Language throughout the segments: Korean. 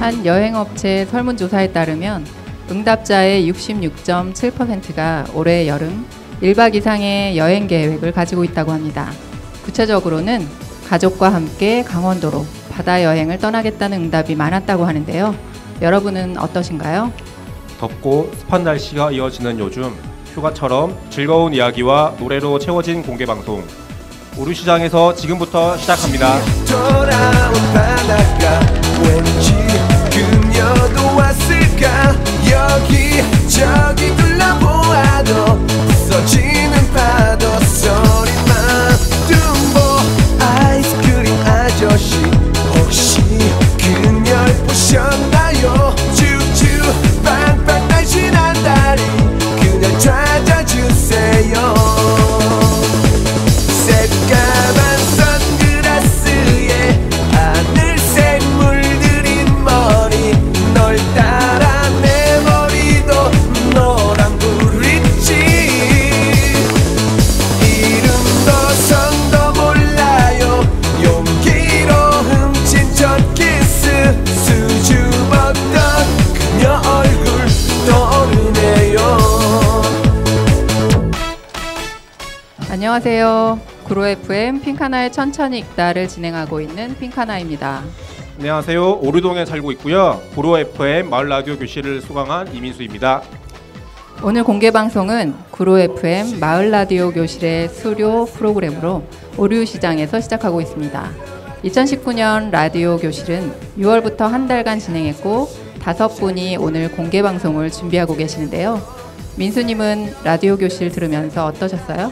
한 여행업체 설문조사에 따르면 응답자의 66.7%가 올해 여름 1박 이상의 여행 계획을 가지고 있다고 합니다. 구체적으로는 가족과 함께 강원도로 바다 여행을 떠나겠다는 응답이 많았다고 하는데요. 여러분은 어떠신가요? 덥고 습한 날씨가 이어지는 요즘 휴가처럼 즐거운 이야기와 노래로 채워진 공개방송 오류시장에서 지금부터 시작합니다. 돌아온 바닷가 왠지 그녀도 왔을까 여기 저기 둘러보아도 부서지는 파도 소리만 tum보 아이스크림 아저씨 혹시 그녀를 보셨나요 쭈쭈 빵빵 날씬한 다리 그녀 찾아주세요 새까만 선글라스에 하늘색 물들인 머리 널 따라 내 머리도 노란불빛이 이름도 성도 몰라요 용기로 훔친 첫 키스 수줍었던 그녀 얼굴 떠오르네요. 안녕하세요. 구로 FM 핑카나의 천천히 읽다를 진행하고 있는 핑카나입니다. 안녕하세요. 오류동에 살고 있고요. 구로 FM 마을 라디오 교실을 수강한 이민수입니다. 오늘 공개 방송은 구로 FM 마을 라디오 교실의 수료 프로그램으로 오류시장에서 시작하고 있습니다. 2019년 라디오 교실은 6월부터 한 달간 진행했고 5분이 오늘 공개 방송을 준비하고 계시는데요. 민수님은 라디오 교실 들으면서 어떠셨어요?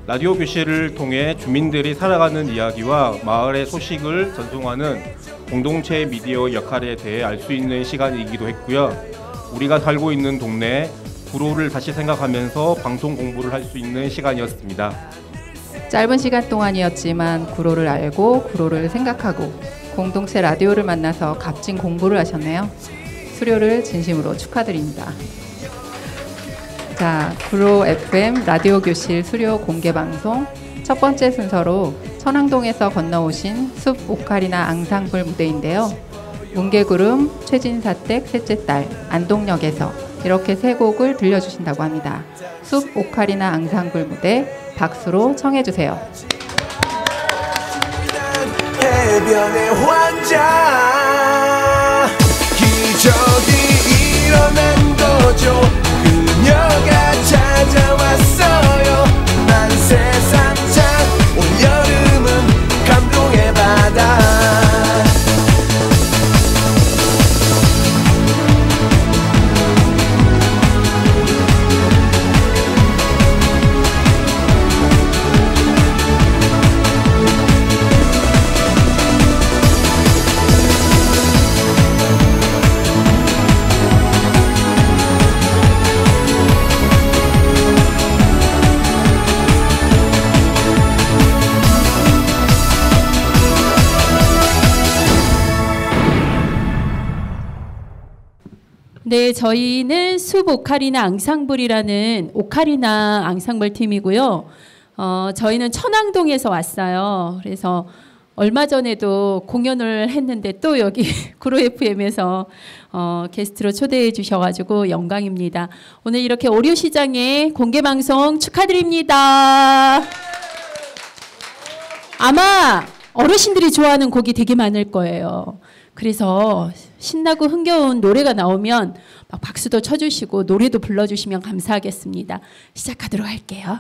라디오 교실을 통해 주민들이 살아가는 이야기와 마을의 소식을 전송하는 공동체 미디어 역할에 대해 알 수 있는 시간이기도 했고요. 우리가 살고 있는 동네 구로를 다시 생각하면서 방송 공부를 할 수 있는 시간이었습니다. 짧은 시간 동안이었지만 구로를 알고 구로를 생각하고 공동체 라디오를 만나서 값진 공부를 하셨네요. 수료를 진심으로 축하드립니다. 자, 구로 FM 라디오 교실 수료 공개 방송 첫 번째 순서로 천왕동에서 건너오신 숲 오카리나 앙상블 무대인데요. 뭉게구름, 최진사댁 셋째 딸, 안동역에서 이렇게 세 곡을 들려주신다고 합니다. 숲 오카리나 앙상블 무대 박수로 청해주세요. 해변의 환자 기적이 일어난 거죠 그녀가 찾아왔어요 난 세상 참 올여름은 감동의 바다 네, 저희는 숲 오카리나 앙상블이라는 오카리나 앙상블 팀이고요. 저희는 천왕동에서 왔어요. 그래서 얼마 전에도 공연을 했는데 또 여기 구로 FM에서 게스트로 초대해 주셔가지고 영광입니다. 오늘 이렇게 오류시장의 공개방송 축하드립니다. 아마 어르신들이 좋아하는 곡이 되게 많을 거예요. 그래서 신나고 흥겨운 노래가 나오면 막 박수도 쳐주시고 노래도 불러주시면 감사하겠습니다. 시작하도록 할게요.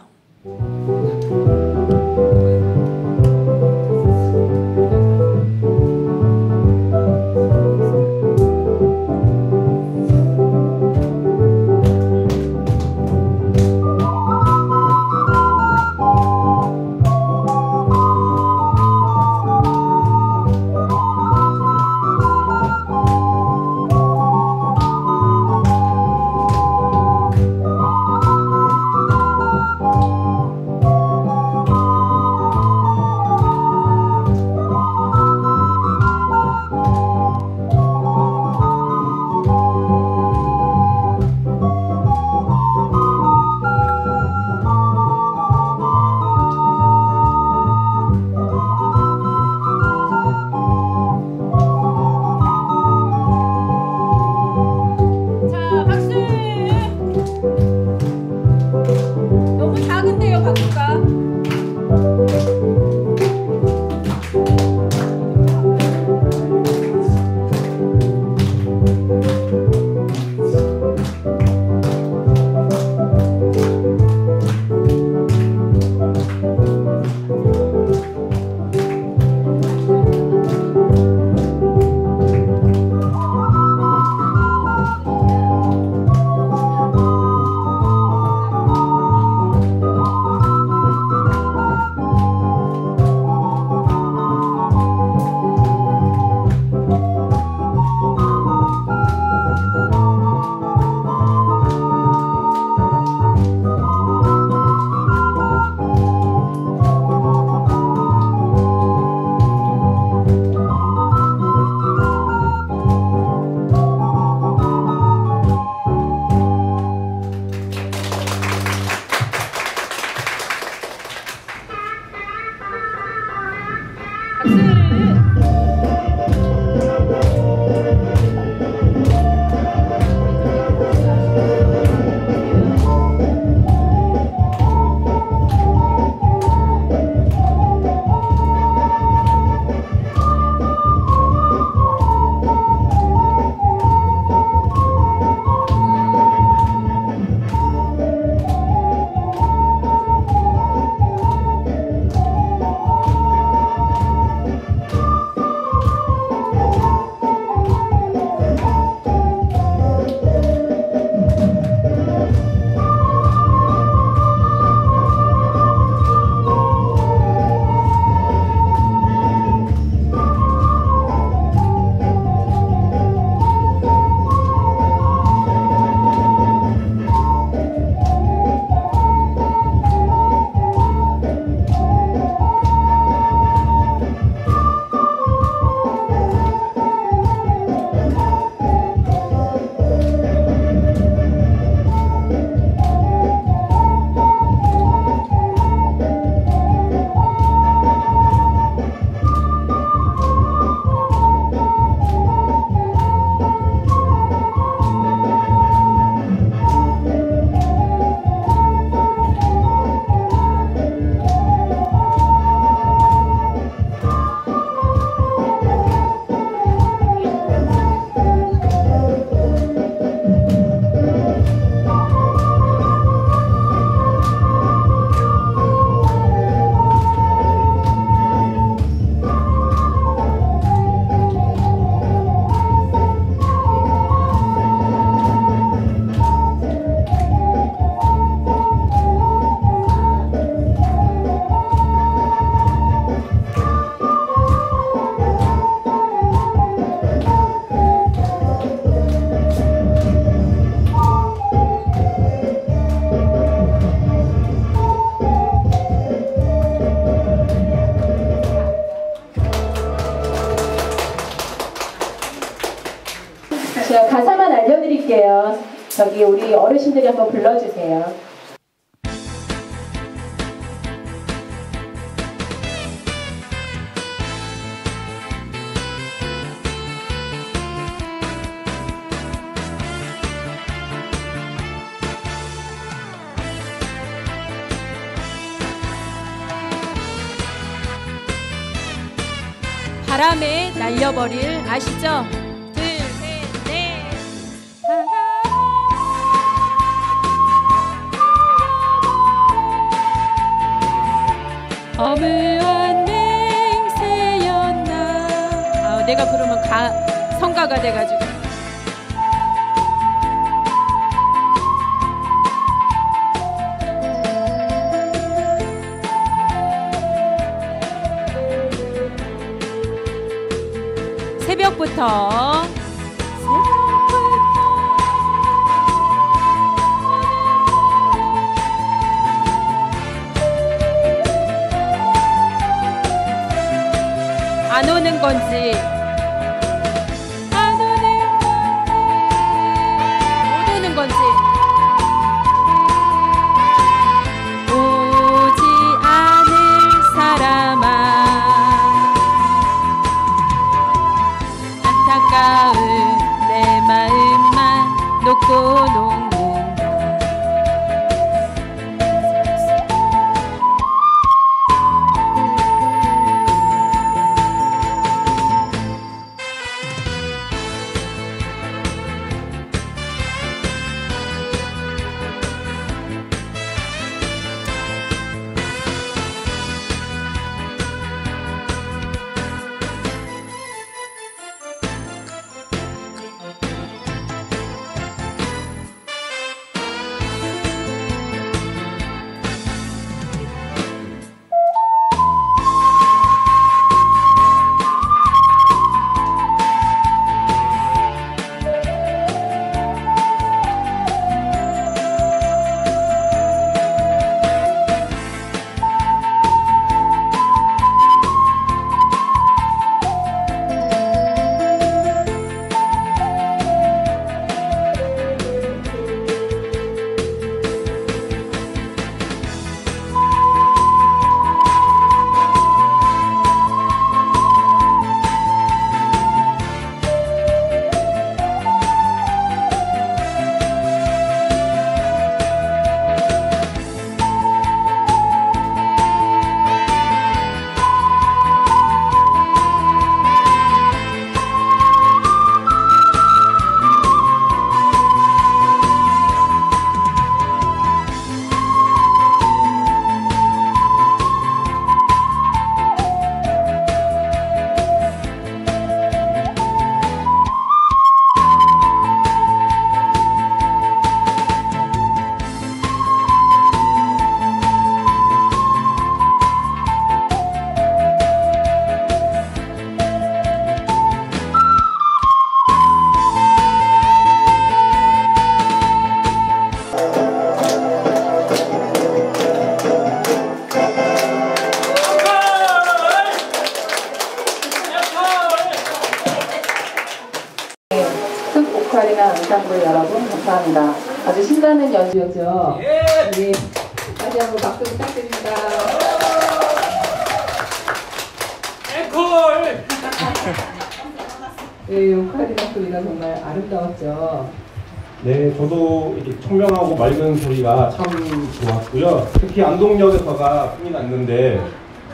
제가 가사만 알려드릴게요. 저기 우리 어르신들이 한번 불러주세요. 바람에 날려버릴 아시죠? 둘, 셋, 넷. 어무한 맹세였나. 내가 부르면 성가가 돼가지고. 새벽부터 안 오는 건지 안 오는 못 오는 건지 오지 않을 사람아 안타까운 내 마음만 놓고 녹는다. 보컬이나 앙상블 여러분 감사합니다. 아주 신나는 연주였죠. 예. 다시 한번 박수 부탁드립니다. 앵콜! 네, 오카리나 소리가 정말 아름다웠죠. 네, 저도 이렇게 청명하고 맑은 소리가 참 좋았고요. 특히 안동역에서가 흥이 났는데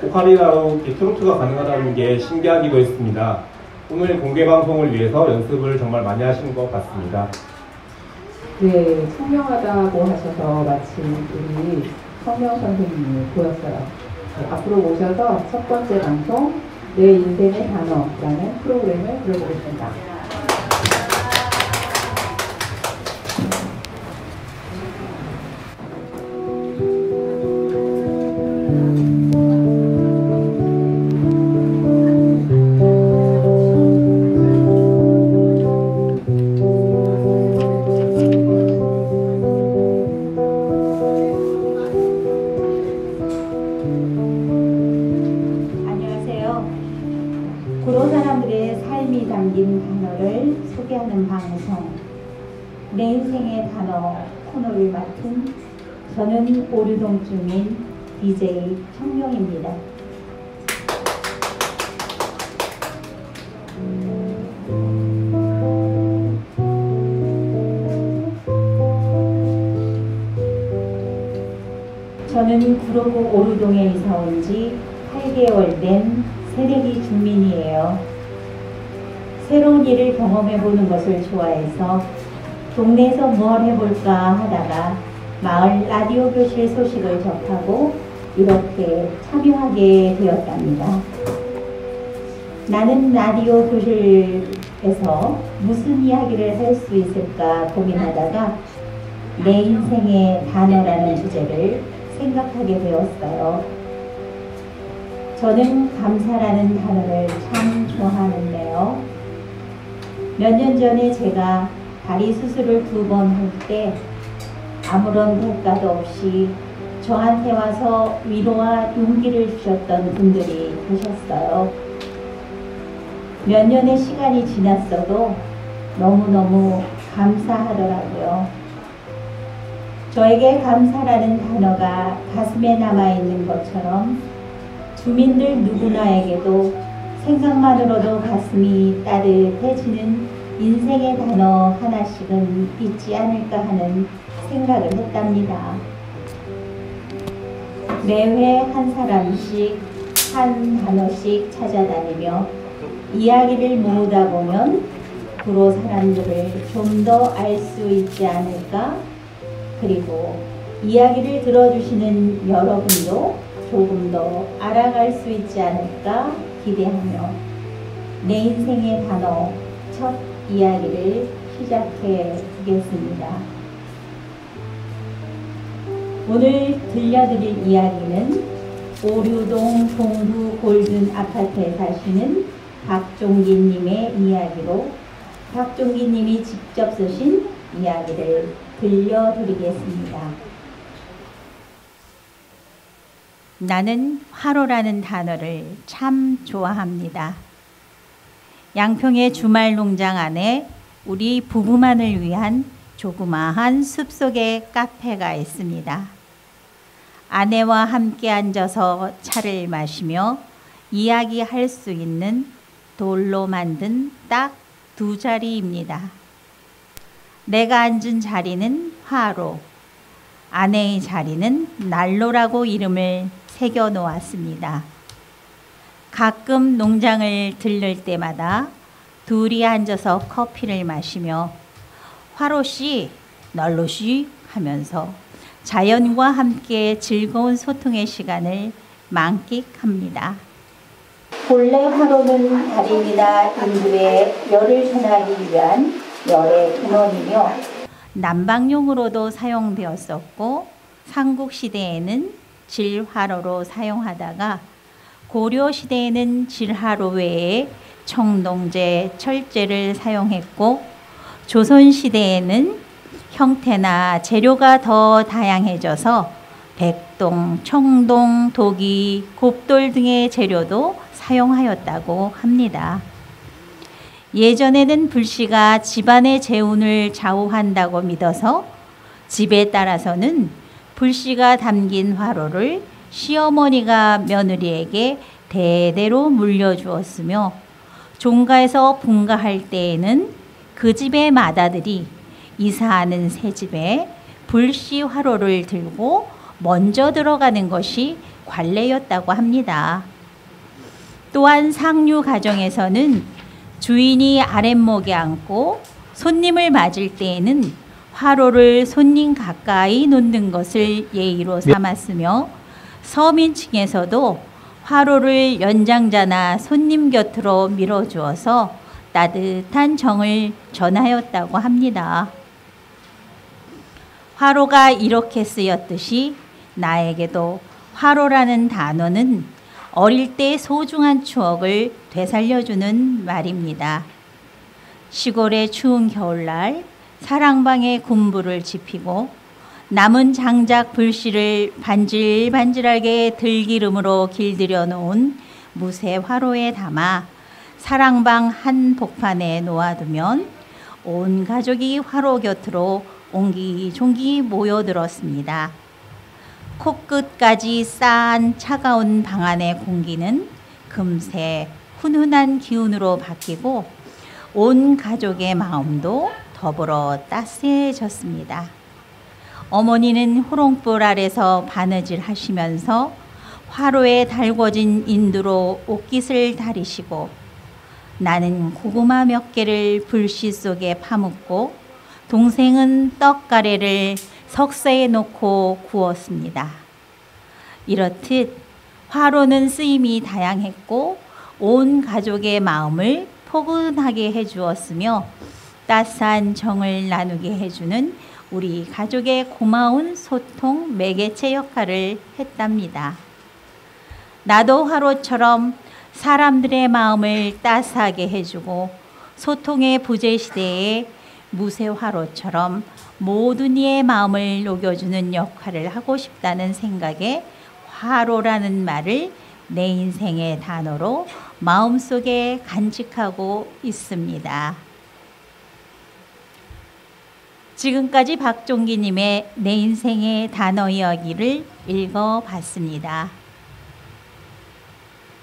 오카리나로 이렇게 트로트가 가능하다는 게 신기하기도 했습니다. 오늘 공개 방송을 위해서 연습을 정말 많이 하신 것 같습니다. 네, 청명하다고 하셔서 마치 우리 성명 선생님이 보였어요. 네, 앞으로 모셔서 첫 번째 방송 내 인생의 단어라는 프로그램을 들어보겠습니다. 구로 사람들의 삶이 담긴 단어를 소개하는 방송, 내 인생의 단어 코너를 맡은 저는 오류동 주민 DJ 청룡입니다. 저는 구로구 오류동에 이사 온 지 8개월 된 새내기 주민이에요. 새로운 일을 경험해보는 것을 좋아해서 동네에서 뭘 해볼까 하다가 마을 라디오 교실 소식을 접하고 이렇게 참여하게 되었답니다. 나는 라디오 교실에서 무슨 이야기를 할 수 있을까 고민하다가 내 인생의 단어라는 주제를 생각하게 되었어요. 저는 감사라는 단어를 참 좋아하는데요. 몇 년 전에 제가 다리 수술을 2번 할 때 아무런 대가도 없이 저한테 와서 위로와 용기를 주셨던 분들이 계셨어요. 몇 년의 시간이 지났어도 너무너무 감사하더라고요. 저에게 감사라는 단어가 가슴에 남아있는 것처럼 주민들 누구나에게도 생각만으로도 가슴이 따뜻해지는 인생의 단어 하나씩은 있지 않을까 하는 생각을 했답니다. 매회 한 사람씩 한 단어씩 찾아다니며 이야기를 모으다 보면 구로 사람들을 좀 더 알 수 있지 않을까? 그리고 이야기를 들어주시는 여러분도 조금 더 알아갈 수 있지 않을까 기대하며 내 인생의 단어 첫 이야기를 시작해 보겠습니다. 오늘 들려드릴 이야기는 오류동 동부 골든 아파트에 사시는 박종기님의 이야기로 박종기님이 직접 쓰신 이야기를 들려드리겠습니다. 나는 화로라는 단어를 참 좋아합니다. 양평의 주말 농장 안에 우리 부부만을 위한 조그마한 숲속의 카페가 있습니다. 아내와 함께 앉아서 차를 마시며 이야기할 수 있는 돌로 만든 딱 2자리입니다. 내가 앉은 자리는 화로, 아내의 자리는 난로라고 이름을 새겨 놓았습니다. 가끔 농장을 들를 때마다 둘이 앉아서 커피를 마시며 화로씨, 난로씨 하면서 자연과 함께 즐거운 소통의 시간을 만끽합니다. 본래 화로는 다리미나 인두에 열을 전하기 위한 열의 근원이며 난방용으로도 사용되었었고 삼국시대에는 질화로로 사용하다가 고려시대에는 질화로 외에 청동제, 철제를 사용했고 조선시대에는 형태나 재료가 더 다양해져서 백동, 청동, 도기, 곱돌 등의 재료도 사용하였다고 합니다. 예전에는 불씨가 집안의 재운을 좌우한다고 믿어서 집에 따라서는 불씨가 담긴 화로를 시어머니가 며느리에게 대대로 물려주었으며 종가에서 분가할 때에는 그 집의 맏아들이 이사하는 새 집에 불씨 화로를 들고 먼저 들어가는 것이 관례였다고 합니다. 또한 상류 가정에서는 주인이 아랫목에 앉고 손님을 맞을 때에는 화로를 손님 가까이 놓는 것을 예의로 삼았으며 서민층에서도 화로를 연장자나 손님 곁으로 밀어주어서 따뜻한 정을 전하였다고 합니다. 화로가 이렇게 쓰였듯이 나에게도 화로라는 단어는 어릴 때 소중한 추억을 되살려주는 말입니다. 시골의 추운 겨울날 사랑방에 군부를 지피고 남은 장작 불씨를 반질반질하게 들기름으로 길들여 놓은 무쇠 화로에 담아 사랑방 한 복판에 놓아두면 온 가족이 화로 곁으로 옹기종기 모여들었습니다. 코끝까지 쌓은 차가운 방 안의 공기는 금세 훈훈한 기운으로 바뀌고 온 가족의 마음도 더불어 따스해졌습니다. 어머니는 호롱불 아래서 바느질 하시면서 화로에 달궈진 인두로 옷깃을 다리시고 나는 고구마 몇 개를 불씨 속에 파묻고 동생은 떡가래를 석쇠에 놓고 구웠습니다. 이렇듯 화로는 쓰임이 다양했고 온 가족의 마음을 포근하게 해주었으며 따스한 정을 나누게 해주는 우리 가족의 고마운 소통 매개체 역할을 했답니다. 나도 화로처럼 사람들의 마음을 따스하게 해주고 소통의 부재 시대에 무쇠화로처럼 모든 이의 마음을 녹여주는 역할을 하고 싶다는 생각에 화로라는 말을 내 인생의 단어로 마음속에 간직하고 있습니다. 지금까지 박종기님의 내 인생의 단어 이야기를 읽어봤습니다.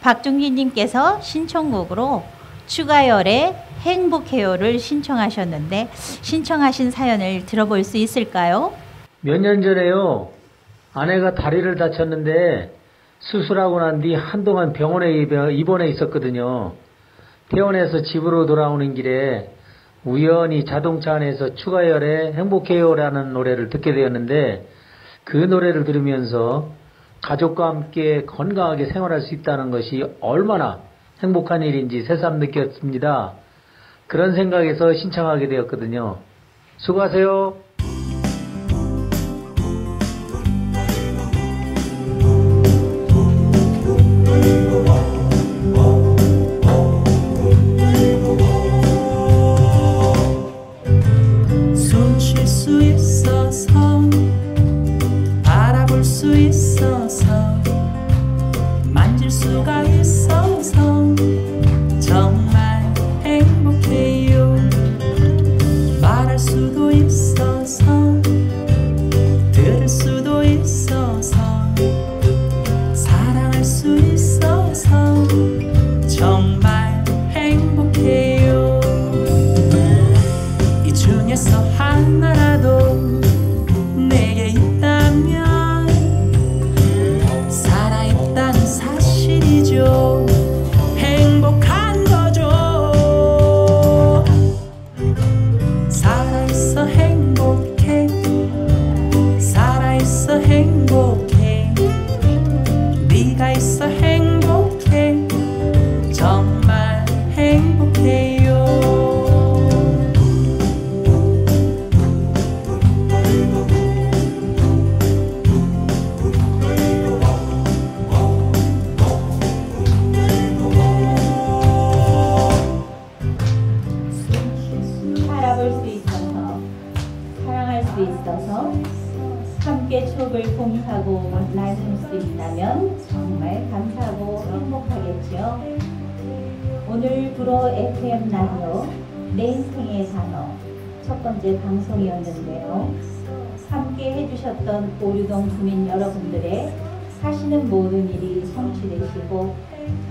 박종기님께서 신청곡으로 추가열의 행복해요를 신청하셨는데 신청하신 사연을 들어볼 수 있을까요? 몇 년 전에요. 아내가 다리를 다쳤는데 수술하고 난 뒤 한동안 병원에 입원해 있었거든요. 퇴원해서 집으로 돌아오는 길에 우연히 자동차 안에서 추가열의 행복해요라는 노래를 듣게 되었는데 그 노래를 들으면서 가족과 함께 건강하게 생활할 수 있다는 것이 얼마나 행복한 일인지 새삼 느꼈습니다. 그런 생각에서 신청하게 되었거든요. 수고하세요. 숨 쉴 수 있어서 바라볼 수 있어서 만질 수가 있어서 정말 행복해요. 말할 수도 있어서 들을 수도 있어서 사랑할 수 있어서 정말 행복해요. 이 중에서 하나라도 내게 있다면 살아있다는 사실이죠. 행복한 거죠. 살아있어 행복해. 살아있어 행복해. 네가 있어 행복해. 정말 행복해요. 바라볼 수 있어서 사랑할 수 있어서 함께 추억을 공유하고 나눌 수 있다면 정말 감사하고 행복하겠죠. 오늘 불어 FM 라디오 내 인생의 단어 첫 번째 방송이었는데요. 함께 해주셨던 오류동 주민 여러분들의 사시는 모든 일이 성취되시고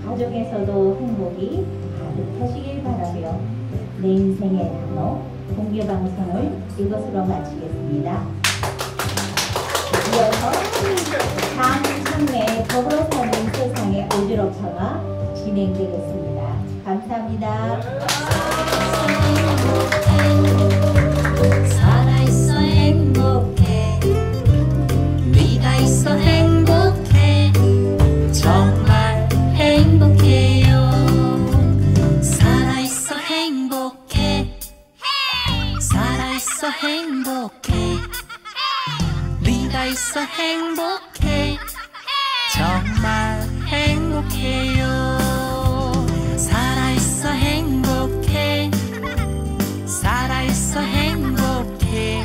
가족에서도 행복이 가득하시길 바라며 내 인생의 단어 공개방송을 이것으로 마치겠습니다. 이어서 장창래의 더불어 사는 세상의 오지럽화가 진행되겠습니다. 감사합니다. 살아있어 행복해. 네가 있어 행복해. 정말 행복해요. 살아있어 행복해. 살아있어 행복해. 네가 있어 행복해. 정말 행복해요. 살아있어 행복해. 살아있어 행복해.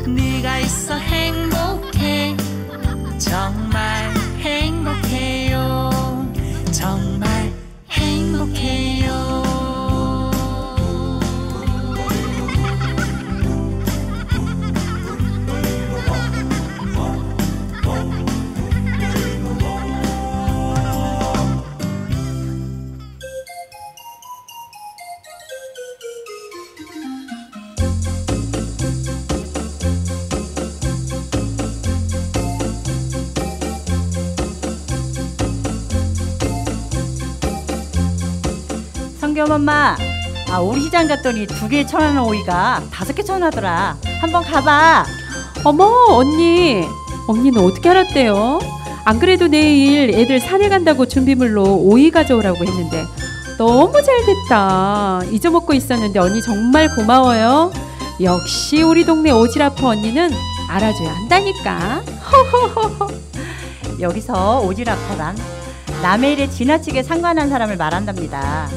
네가 있어 행복해. 정말 행복해요. 정말 행복해요. 홍겸 엄마, 우리 시장 갔더니 2개 1,000원 오이가 5개 1,000원하더라. 한번 가봐. 어머, 언니는 어떻게 알았대요? 안 그래도 내일 애들 산에 간다고 준비물로 오이 가져오라고 했는데 너무 잘됐다. 잊어먹고 있었는데 언니 정말 고마워요. 역시 우리 동네 오지라퍼 언니는 알아줘야 한다니까. 여기서 오지라퍼란 남의 일에 지나치게 상관한 사람을 말한답니다.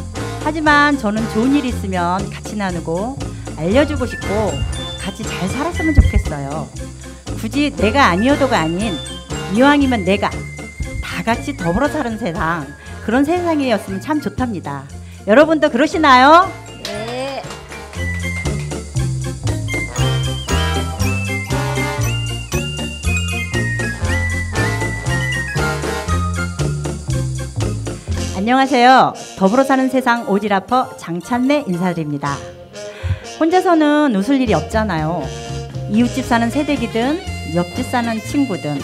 하지만 저는 좋은 일 있으면 같이 나누고 알려주고 싶고 같이 잘 살았으면 좋겠어요. 굳이 내가 아니어도가 아닌 이왕이면 내가 다 같이 더불어 사는 세상, 그런 세상이었으면 참 좋답니다. 여러분도 그러시나요? 네. 안녕하세요. 더불어 사는 세상 오지라퍼 장찬래 인사드립니다. 혼자서는 웃을 일이 없잖아요. 이웃집 사는 새댁이든 옆집 사는 친구든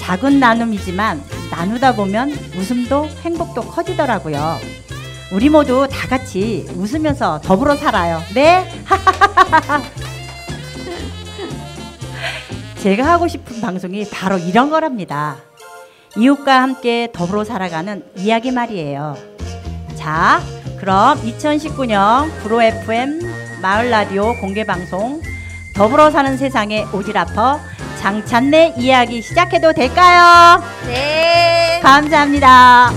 작은 나눔이지만 나누다 보면 웃음도 행복도 커지더라고요. 우리 모두 다 같이 웃으면서 더불어 살아요. 네? 제가 하고 싶은 방송이 바로 이런 거랍니다. 이웃과 함께 더불어 살아가는 이야기 말이에요. 자, 그럼 2019년 구로 FM 마을 라디오 공개 방송 더불어 사는 세상의 오지라퍼 장찬래 이야기 시작해도 될까요? 네. 감사합니다.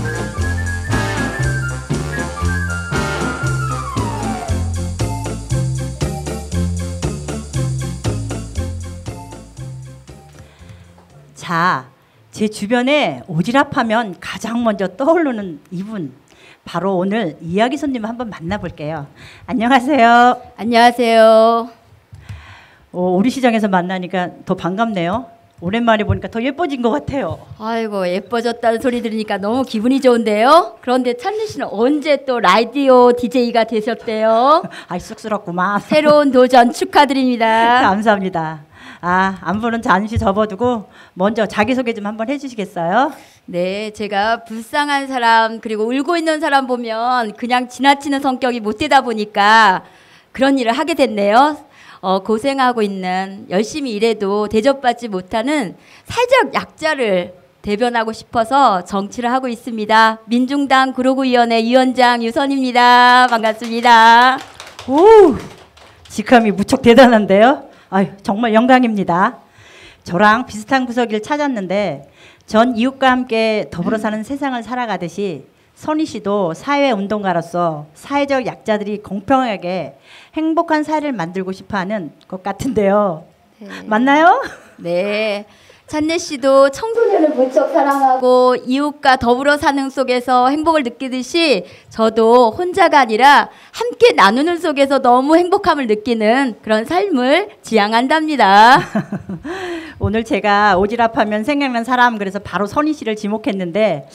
자, 제 주변에 오지랖하면 가장 먼저 떠오르는 이분, 바로 오늘 이야기 손님 한번 만나볼게요. 안녕하세요. 안녕하세요. 우리 시장에서 만나니까 더 반갑네요. 오랜만에 보니까 더 예뻐진 것 같아요. 아이고, 예뻐졌다는 소리 들으니까 너무 기분이 좋은데요. 그런데 찬리 씨는 언제 또 라디오 DJ가 되셨대요? 아이, 쑥스럽구만. 새로운 도전 축하드립니다. 감사합니다. 안부는 잠시 접어두고 먼저 자기소개 좀 한번 해주시겠어요? 네, 제가 불쌍한 사람 그리고 울고 있는 사람 보면 그냥 지나치는 성격이 못 되다 보니까 그런 일을 하게 됐네요. 고생하고 있는, 열심히 일해도 대접받지 못하는 사회적 약자를 대변하고 싶어서 정치를 하고 있습니다. 민중당 구로구위원회 위원장 유선입니다. 반갑습니다. 오, 직함이 무척 대단한데요? 아유, 정말 영광입니다. 저랑 비슷한 구석을 찾았는데 전 이웃과 함께 더불어 사는 세상을 살아가듯이 선희 씨도 사회운동가로서 사회적 약자들이 공평하게 행복한 사회를 만들고 싶어하는 것 같은데요. 네. 맞나요? 네. 찬래 씨도 청소년을 무척 사랑하고 이웃과 더불어 사는 속에서 행복을 느끼듯이 저도 혼자가 아니라 함께 나누는 속에서 너무 행복함을 느끼는 그런 삶을 지향한답니다. 오늘 제가 오지랖하면 생각난 사람, 그래서 바로 선희 씨를 지목했는데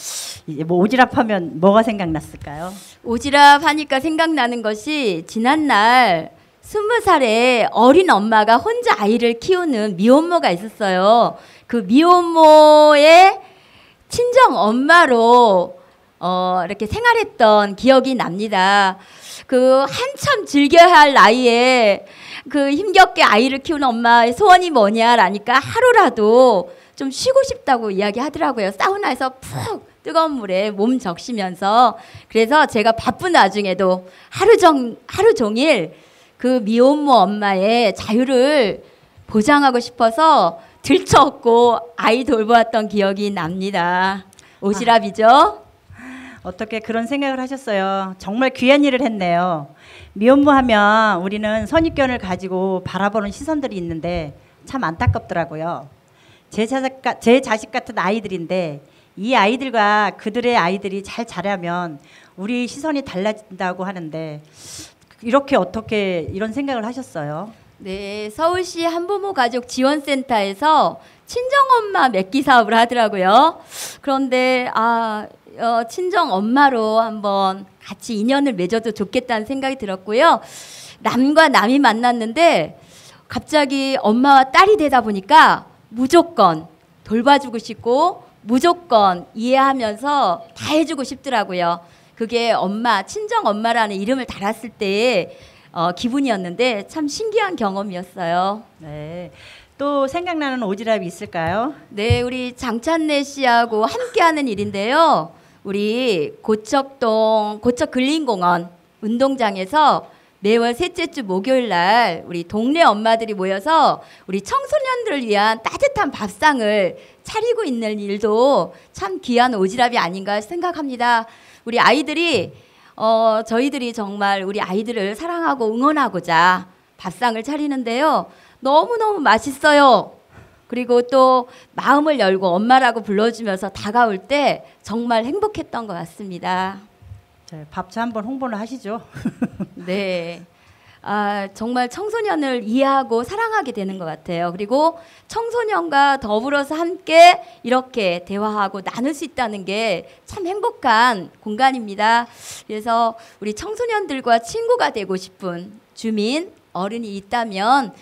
이제 뭐 오지랖하면 뭐가 생각났을까요? 오지랖 하니까 생각나는 것이 지난날 20살의 어린 엄마가 혼자 아이를 키우는 미혼모가 있었어요. 그 미혼모의 친정 엄마로 이렇게 생활했던 기억이 납니다. 그 한참 즐겨야 할 나이에 그 힘겹게 아이를 키우는 엄마의 소원이 뭐냐라니까 하루라도 좀 쉬고 싶다고 이야기하더라고요. 사우나에서 푹 뜨거운 물에 몸 적시면서. 그래서 제가 바쁜 와중에도 하루 종일 그 미혼모 엄마의 자유를 보장하고 싶어서 들쳐업고 아이 돌보았던 기억이 납니다. 오지랖이죠? 어떻게 그런 생각을 하셨어요? 정말 귀한 일을 했네요. 미혼모 하면 우리는 선입견을 가지고 바라보는 시선들이 있는데 참 안타깝더라고요. 제 자식 같은 아이들인데 이 아이들과 그들의 아이들이 잘 자라면 우리 시선이 달라진다고 하는데 이렇게 어떻게 이런 생각을 하셨어요? 네, 서울시 한부모 가족 지원센터에서 친정엄마 맺기 사업을 하더라고요. 그런데 친정엄마로 한번 같이 인연을 맺어도 좋겠다는 생각이 들었고요. 남과 남이 만났는데 갑자기 엄마와 딸이 되다 보니까 무조건 돌봐주고 싶고 무조건 이해하면서 다 해주고 싶더라고요. 그게 엄마, 친정 엄마라는 이름을 달았을 때의 기분이었는데 참 신기한 경험이었어요. 네. 또 생각나는 오지랖이 있을까요? 네, 우리 장찬래 씨하고 함께하는 일인데요. 우리 고척동 고척근린공원 운동장에서 매월 셋째 주 목요일 날 우리 동네 엄마들이 모여서 우리 청소년들을 위한 따뜻한 밥상을 차리고 있는 일도 참 귀한 오지랖이 아닌가 생각합니다. 우리 아이들이 저희들이 정말 우리 아이들을 사랑하고 응원하고자 밥상을 차리는데요. 너무너무 맛있어요. 그리고 또 마음을 열고 엄마라고 불러주면서 다가올 때 정말 행복했던 것 같습니다. 밥차 한번 홍보를 하시죠. 네. 정말 청소년을 이해하고 사랑하게 되는 것 같아요. 그리고 청소년과 더불어서 함께 이렇게 대화하고 나눌 수 있다는 게 참 행복한 공간입니다. 그래서 우리 청소년들과 친구가 되고 싶은 주민, 어른이 있다면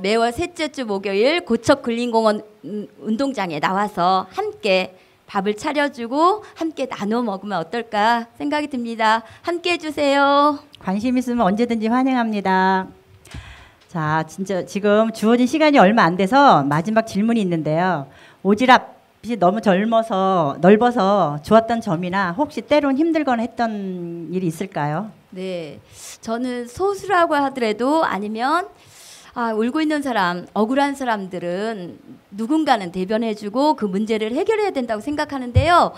매월 셋째 주 목요일 고척근린공원 운동장에 나와서 함께 밥을 차려주고 함께 나눠 먹으면 어떨까 생각이 듭니다. 함께 해주세요. 관심 있으면 언제든지 환영합니다. 자, 진짜 지금 주어진 시간이 얼마 안 돼서 마지막 질문이 있는데요. 오지랖이 너무 넓어서 좋았던 점이나 혹시 때론 힘들거나 했던 일이 있을까요? 네, 저는 소수라고 하더라도 아니면 울고 있는 사람, 억울한 사람들은 누군가는 대변해주고 그 문제를 해결해야 된다고 생각하는데요.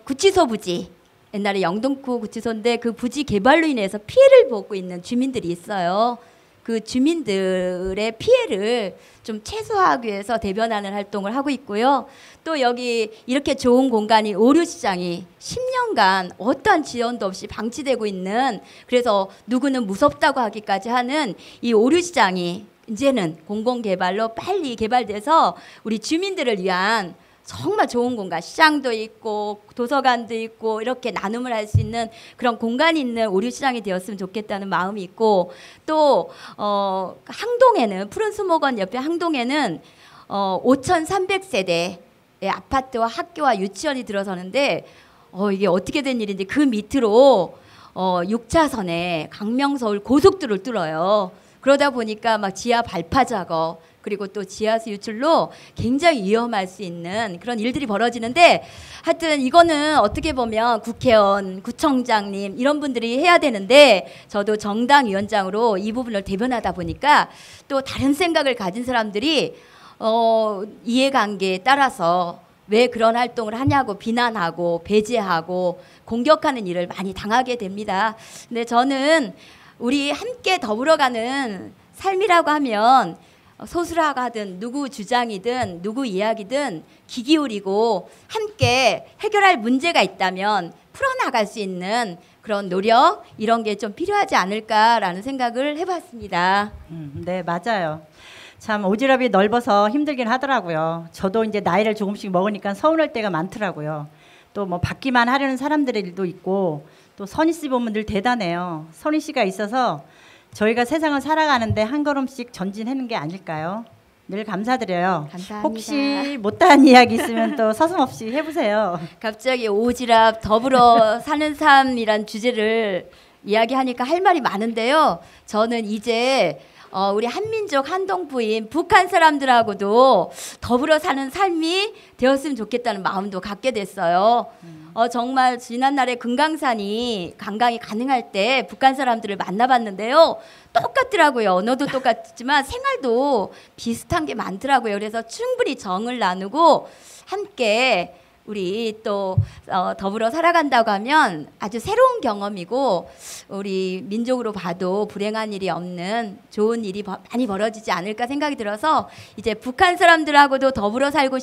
구치소 부지, 옛날에 영등포 구치소인데 그 부지 개발로 인해서 피해를 보고 있는 주민들이 있어요. 그 주민들의 피해를 좀 최소화하기 위해서 대변하는 활동을 하고 있고요. 또 여기 이렇게 좋은 공간이 오류시장이 10년간 어떠한 지원도 없이 방치되고 있는, 그래서 누구는 무섭다고 하기까지 하는 이 오류시장이 이제는 공공개발로 빨리 개발돼서 우리 주민들을 위한 정말 좋은 공간, 시장도 있고 도서관도 있고 이렇게 나눔을 할 수 있는 그런 공간이 있는 오류시장이 되었으면 좋겠다는 마음이 있고, 또 항동에는, 푸른 수목원 옆에 항동에는 5,300세대의 아파트와 학교와 유치원이 들어서는데 이게 어떻게 된 일인지 그 밑으로 6차선에 강명서울 고속도로를 뚫어요. 그러다 보니까 막 지하 발파 작업, 그리고 또 지하수 유출로 굉장히 위험할 수 있는 그런 일들이 벌어지는데, 하여튼 이거는 어떻게 보면 국회의원, 구청장님 이런 분들이 해야 되는데, 저도 정당 위원장으로 이 부분을 대변하다 보니까 또 다른 생각을 가진 사람들이 이해관계에 따라서 왜 그런 활동을 하냐고 비난하고 배제하고 공격하는 일을 많이 당하게 됩니다. 근데 저는 우리 함께 더불어가는 삶이라고 하면 소수라고 하든 누구 주장이든 누구 이야기든 귀 기울이고 함께 해결할 문제가 있다면 풀어나갈 수 있는 그런 노력, 이런 게 좀 필요하지 않을까라는 생각을 해봤습니다. 네, 맞아요. 참 오지랖이 넓어서 힘들긴 하더라고요. 저도 이제 나이를 조금씩 먹으니까 서운할 때가 많더라고요. 또 뭐 받기만 하려는 사람들도 있고, 또 선희 씨 보면 늘 대단해요. 선희 씨가 있어서 저희가 세상을 살아가는데 한 걸음씩 전진하는 게 아닐까요? 늘 감사드려요. 감사합니다. 혹시 못다한 이야기 있으면 또 서슴없이 해보세요. 갑자기 오지랖 더불어 사는 삶이란 주제를 이야기하니까 할 말이 많은데요. 저는 이제 우리 한민족 한동부인 북한 사람들하고도 더불어 사는 삶이 되었으면 좋겠다는 마음도 갖게 됐어요. 정말 지난날에 금강산이 관광이 가능할 때 북한 사람들을 만나봤는데요. 똑같더라고요. 언어도 똑같지만 생활도 비슷한 게 많더라고요. 그래서 충분히 정을 나누고 함께 우리 또 더불어 살아간다고 하면 아주 새로운 경험이고, 우리 민족으로 봐도 불행한 일이 없는 좋은 일이 많이 벌어지지 않을까 생각이 들어서 이제 북한 사람들하고도 더불어 살고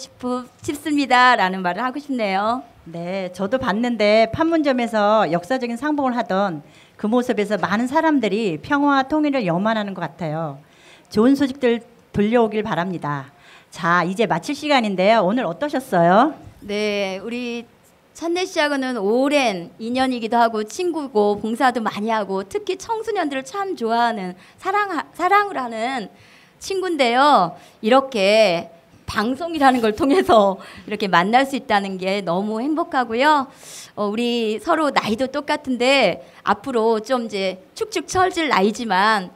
싶습니다라는 말을 하고 싶네요. 네, 저도 봤는데 판문점에서 역사적인 상봉을 하던 그 모습에서 많은 사람들이 평화와 통일을 염원하는 것 같아요. 좋은 소식들 들려오길 바랍니다. 자, 이제 마칠 시간인데요. 오늘 어떠셨어요? 네, 우리 찬래 씨하고는 오랜 인연이기도 하고 친구고 봉사도 많이 하고 특히 청소년들을 참 좋아하는 사랑을 하는 친구인데요. 이렇게 방송이라는 걸 통해서 이렇게 만날 수 있다는 게 너무 행복하고요. 우리 서로 나이도 똑같은데 앞으로 좀 이제 축축 처질 나이지만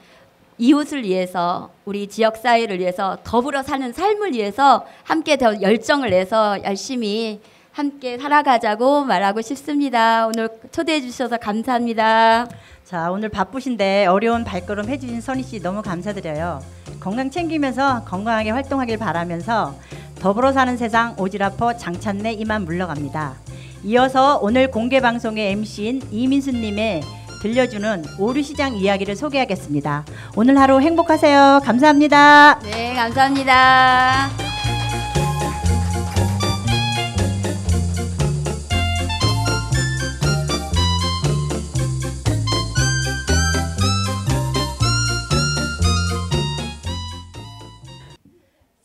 이웃을 위해서 우리 지역 사회를 위해서 더불어 사는 삶을 위해서 함께 더 열정을 내서 열심히 함께 살아가자고 말하고 싶습니다. 오늘 초대해 주셔서 감사합니다. 자, 오늘 바쁘신데 어려운 발걸음 해주신 선희 씨 너무 감사드려요. 건강 챙기면서 건강하게 활동하길 바라면서 더불어 사는 세상 오지라퍼 장찬래 이만 물러갑니다. 이어서 오늘 공개 방송의 MC인 이민수님의 들려주는 오류시장 이야기를 소개하겠습니다. 오늘 하루 행복하세요. 감사합니다. 네, 감사합니다.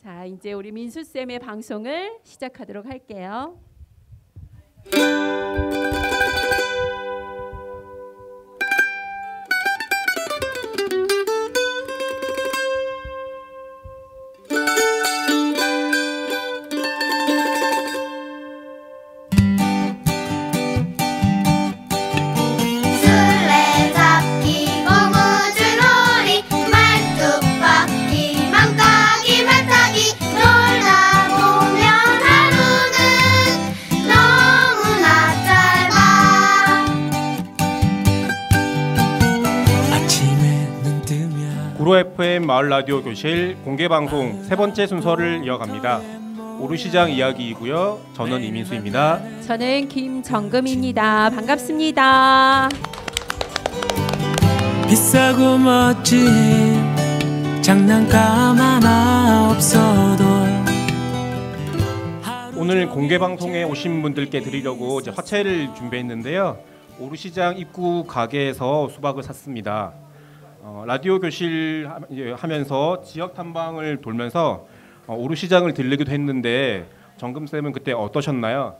자, 이제 우리 민수쌤의 방송을 시작하도록 할게요. 구로 FM 마을 라디오 교실 공개 방송 세 번째 순서를 이어갑니다. 오류시장 이야기이고요. 저는 이민수입니다. 저는 김정금입니다. 반갑습니다. 비싸고 멋진 장난감 하나 없어도 오늘 공개 방송에 오신 분들께 드리려고 이제 화채를 준비했는데요. 오류시장 입구 가게에서 수박을 샀습니다. 라디오 교실 하면서 지역 탐방을 돌면서 오류시장을 들르기도 했는데 정금쌤은 그때 어떠셨나요?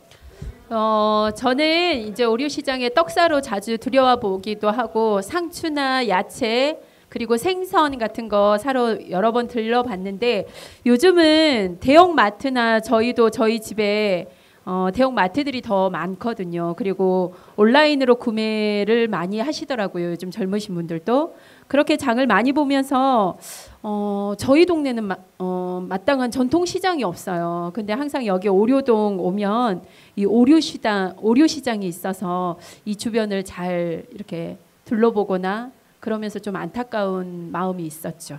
저는 이제 오류시장에 떡사로 자주 들여와 보기도 하고 상추나 야채 그리고 생선 같은 거 사러 여러 번 들러봤는데 요즘은 대형 마트나 저희도 저희 집에 대형 마트들이 더 많거든요. 그리고 온라인으로 구매를 많이 하시더라고요. 요즘 젊으신 분들도. 그렇게 장을 많이 보면서 저희 동네는 마땅한 전통시장이 없어요. 근데 항상 여기 오류동 오면 이 오류시장이 있어서 이 주변을 잘 이렇게 둘러보거나 그러면서 좀 안타까운 마음이 있었죠.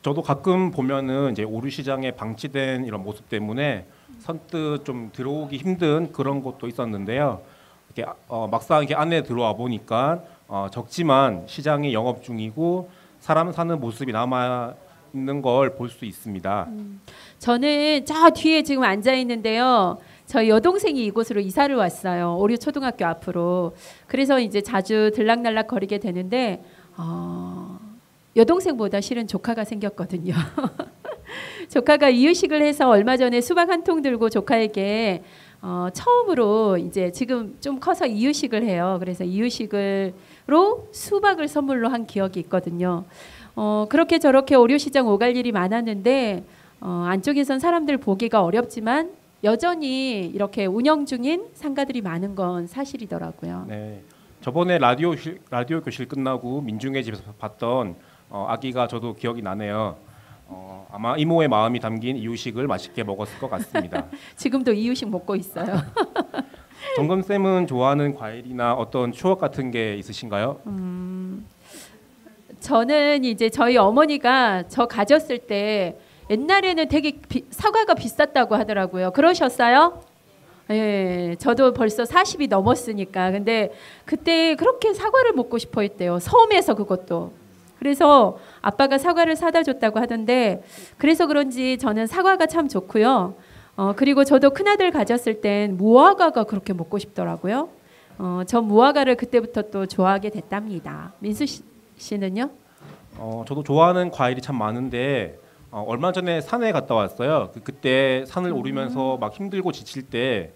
저도 가끔 보면은 이제 오류시장에 방치된 이런 모습 때문에 선뜻 좀 들어오기 힘든 그런 것도 있었는데요. 이렇게 막상 이렇게 안에 들어와 보니까 적지만 시장이 영업 중이고 사람 사는 모습이 남아 있는 걸 볼 수 있습니다. 저는 저 뒤에 지금 앉아 있는데요. 저희 여동생이 이곳으로 이사를 왔어요. 오류 초등학교 앞으로. 그래서 이제 자주 들락날락 거리게 되는데 여동생보다 실은 조카가 생겼거든요. 조카가 이유식을 해서 얼마 전에 수박 한 통 들고 조카에게 처음으로 이제 지금 좀 커서 이유식을 해요. 그래서 이유식으로 수박을 선물로 한 기억이 있거든요. 그렇게 저렇게 오류시장 오갈 일이 많았는데 안쪽에선 사람들 보기가 어렵지만 여전히 이렇게 운영 중인 상가들이 많은 건 사실이더라고요. 네, 저번에 라디오 교실 끝나고 민중의 집에서 봤던 아기가 저도 기억이 나네요. 아마 이모의 마음이 담긴 이유식을 맛있게 먹었을 것 같습니다. 지금도 이유식 먹고 있어요. 정금쌤은 좋아하는 과일이나 어떤 추억 같은 게 있으신가요? 저는 이제 저희 어머니가 저 가졌을 때 옛날에는 되게 사과가 비쌌다고 하더라고요. 그러셨어요? 예, 저도 벌써 40이 넘었으니까. 근데 그때 그렇게 사과를 먹고 싶어 했대요. 섬에서 그것도. 그래서 아빠가 사과를 사다 줬다고 하던데 그래서 그런지 저는 사과가 참 좋고요. 그리고 저도 큰아들 가졌을 땐 무화과가 그렇게 먹고 싶더라고요. 저 무화과를 그때부터 또 좋아하게 됐답니다. 민수 씨는요? 저도 좋아하는 과일이 참 많은데 얼마 전에 산에 갔다 왔어요. 그때 산을 오르면서 막 힘들고 지칠 때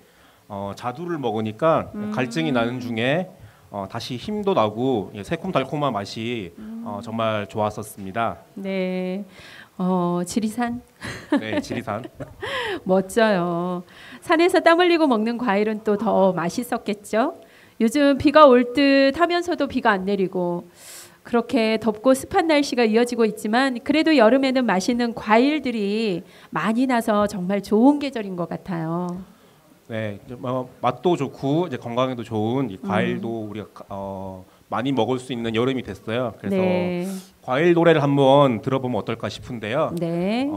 자두를 먹으니까 갈증이 나는 중에 다시 힘도 나고 새콤달콤한 맛이 정말 좋았었습니다. 네. 지리산. 네, 지리산. 멋져요. 산에서 땀 흘리고 먹는 과일은 또 더 맛있었겠죠. 요즘 비가 올 듯 하면서도 비가 안 내리고 그렇게 덥고 습한 날씨가 이어지고 있지만 그래도 여름에는 맛있는 과일들이 많이 나서 정말 좋은 계절인 것 같아요. 네, 맛도 좋고 이제 건강에도 좋은 이 과일도 우리가 많이 먹을 수 있는 여름이 됐어요. 그래서 네. 과일 노래를 한번 들어보면 어떨까 싶은데요. 네.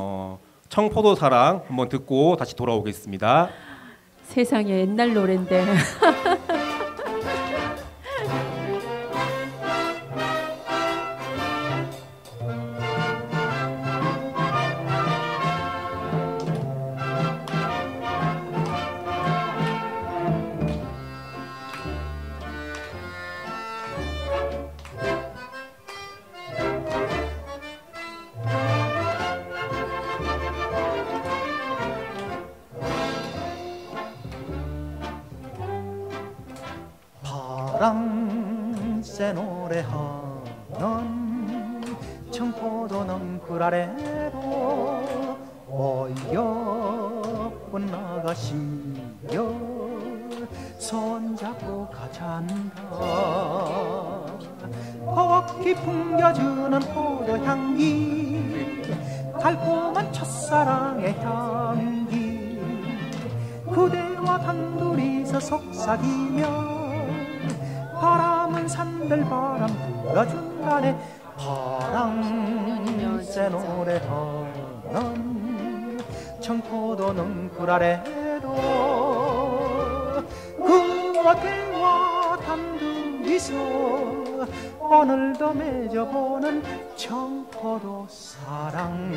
청포도 사랑 한번 듣고 다시 돌아오겠습니다. 세상에 옛날 노래인데. 파랑새 노래하는 청포도 넝쿨 아래로 어여쁜 아가씨여 손잡고 가잔다. 퍽이 풍겨주는 포도향기 달콤한 첫사랑의 향기 그대와 단둘이서 속삭이며 바람은 산들바람 불어준다네. 파랑새 노래하는 청포도 넝쿨 아래로 그대와 단둘이서 오늘도 맺어보는 청포도 사랑.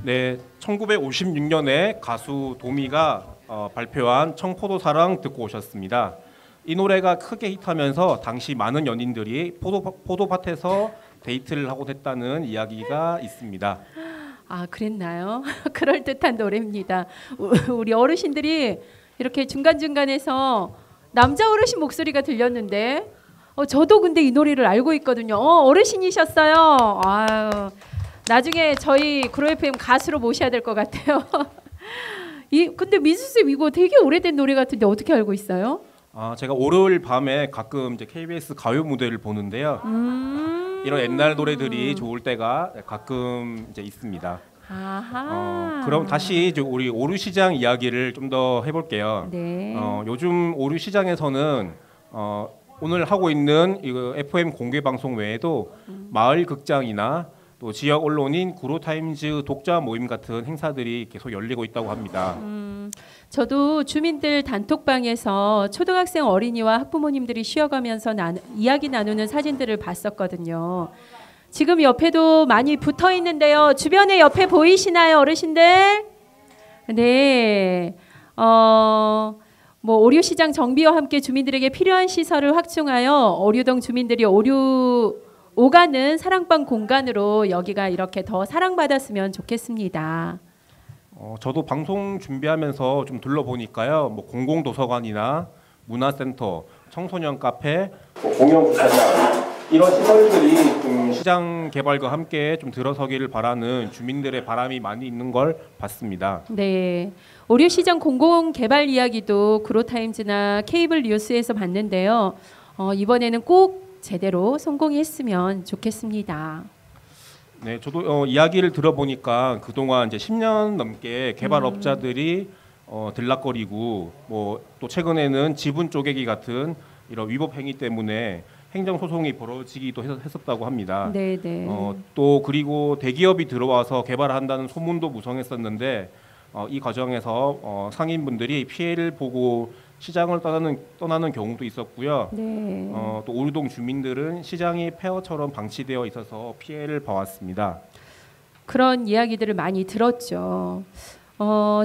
네, 1956년에 가수 도미가 발표한 청포도 사랑 듣고 오셨습니다. 이 노래가 크게 히트하면서 당시 많은 연인들이 포도밭에서 데이트를 하곤 했다는 이야기가 있습니다. 아, 그랬나요? 그럴듯한 노래입니다. 우리 어르신들이 이렇게 중간중간에서 남자 어르신 목소리가 들렸는데 저도 근데 이 노래를 알고 있거든요. 어르신이셨어요. 아유, 나중에 저희 그로 FM 가수로 모셔야 될 것 같아요. 근데 민수쌤 이거 되게 오래된 노래 같은데 어떻게 알고 있어요? 제가 월요일 밤에 가끔 이제 KBS 가요 무대를 보는데요. 이런 옛날 노래들이 좋을 때가 가끔 이제 있습니다. 아하. 그럼 다시 이제 우리 오류시장 이야기를 좀 더 해볼게요. 네. 요즘 오류시장에서는 오늘 하고 있는 이거 FM 공개 방송 외에도 마을 극장이나 또 지역 언론인 구로타임즈 독자 모임 같은 행사들이 계속 열리고 있다고 합니다. 저도 주민들 단톡방에서 초등학생 어린이와 학부모님들이 쉬어가면서 이야기 나누는 사진들을 봤었거든요. 지금 옆에도 많이 붙어 있는데요. 주변에 옆에 보이시나요, 어르신들? 네. 오류시장 정비와 함께 주민들에게 필요한 시설을 확충하여 오류동 주민들이 오가는 사랑방 공간으로 여기가 이렇게 더 사랑받았으면 좋겠습니다. 저도 방송 준비하면서 좀 둘러보니까요. 공공도서관이나 문화센터, 청소년 카페, 공영부사장 이런 시설들이 좀 시장 개발과 함께 좀 들어서기를 바라는 주민들의 바람이 많이 있는 걸 봤습니다. 네, 오류시장 공공개발 이야기도 구로타임즈나 케이블 뉴스에서 봤는데요. 이번에는 꼭 제대로 성공했으면 좋겠습니다. 네, 저도 이야기를 들어보니까 그동안 이제 10년 넘게 개발업자들이 들락거리고 또 최근에는 지분 쪼개기 같은 이런 위법 행위 때문에 행정 소송이 벌어지기도 했었다고 합니다. 네, 네. 또 그리고 대기업이 들어와서 개발한다는 소문도 무성했었는데 이 과정에서 상인분들이 피해를 보고 시장을 떠나는 경우도 있었고요. 네. 또 오류동 주민들은 시장이 폐허처럼 방치되어 있어서 피해를 봐왔습니다. 그런 이야기들을 많이 들었죠.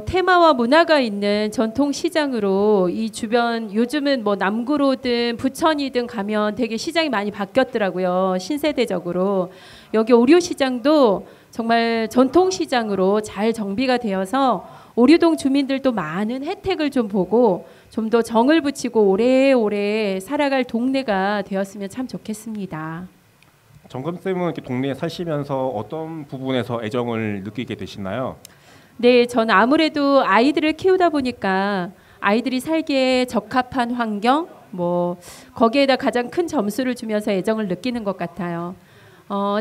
테마와 문화가 있는 전통시장으로 이 주변 요즘은 뭐 남구로든 부천이든 가면 되게 시장이 많이 바뀌었더라고요. 신세대적으로. 여기 오류시장도 정말 전통시장으로 잘 정비가 되어서 오류동 주민들도 많은 혜택을 좀 보고 좀 더 정을 붙이고 오래오래 살아갈 동네가 되었으면 참 좋겠습니다. 정금쌤은 이렇게 동네에 사시면서 어떤 부분에서 애정을 느끼게 되시나요? 네, 저는 아무래도 아이들을 키우다 보니까 아이들이 살기에 적합한 환경, 뭐 거기에다 가장 큰 점수를 주면서 애정을 느끼는 것 같아요.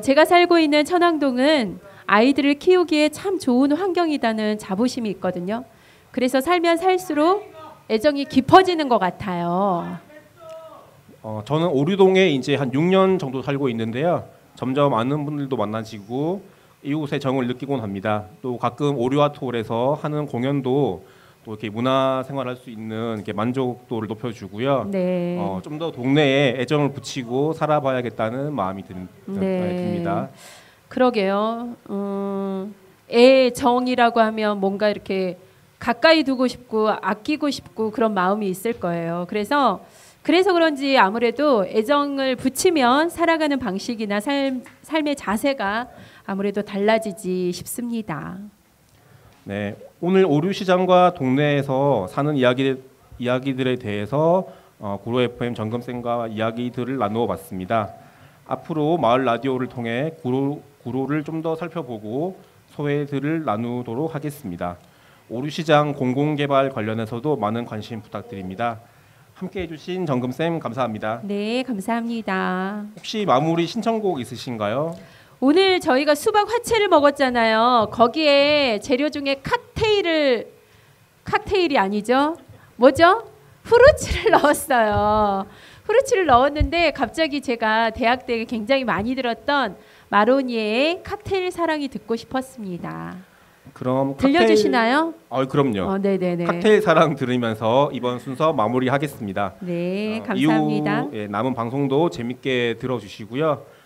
제가 살고 있는 천왕동은 아이들을 키우기에 참 좋은 환경이라는 자부심이 있거든요. 그래서 살면 살수록 애정이 깊어지는 것 같아요. 저는 오류동에 이제 한 6년 정도 살고 있는데요. 점점 아는 분들도 만나지고 이곳에 정을 느끼곤 합니다. 또 가끔 오류아트홀에서 하는 공연도 또 이렇게 문화 생활할 수 있는 이렇게 만족도를 높여주고요. 네. 좀 더 동네에 애정을 붙이고 살아봐야겠다는 마음이 듭니다. 그러게요. 애정이라고 하면 뭔가 이렇게 가까이 두고 싶고 아끼고 싶고 그런 마음이 있을 거예요. 그래서 그런지 아무래도 애정을 붙이면 살아가는 방식이나 삶의 자세가 아무래도 달라지지 싶습니다. 네, 오늘 오류시장과 동네에서 사는 이야기들에 대해서 구로 FM 정금쌤과 이야기들을 나누어 봤습니다. 앞으로 마을 라디오를 통해 구로를 좀 더 살펴보고 소회들을 나누도록 하겠습니다. 오류시장 공공개발 관련해서도 많은 관심 부탁드립니다. 함께해 주신 정금쌤 감사합니다. 네, 감사합니다. 혹시 마무리 신청곡 있으신가요? 오늘 저희가 수박 화채를 먹었잖아요. 거기에 재료 중에 칵테일이 아니죠? 뭐죠? 후르츠를 넣었어요. 후르츠를 넣었는데 갑자기 제가 대학 때 굉장히 많이 들었던 마로니에의 칵테일 사랑이 듣고 싶었습니다. 그럼 들려주시나요? 그럼요. 네네네. 칵테일 사랑 들으면서 이번 순서 마무리하겠습니다. 네, 감사합니다. 이후 남은 방송도 재밌게 들어주시고요.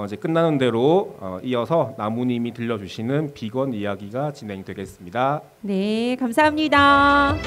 이제 끝나는 대로 이어서 나무님이 들려주시는 비건 이야기가 진행되겠습니다. 네, 감사합니다.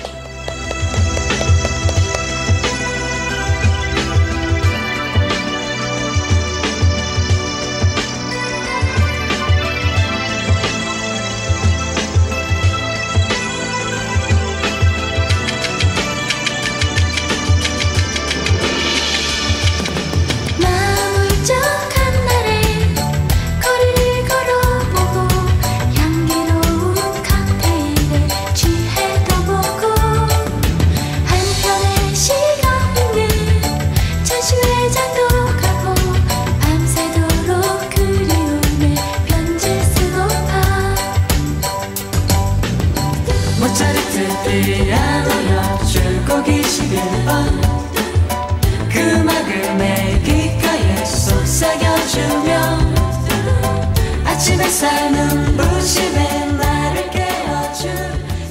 아침에 삶은 부심에 나를 깨워준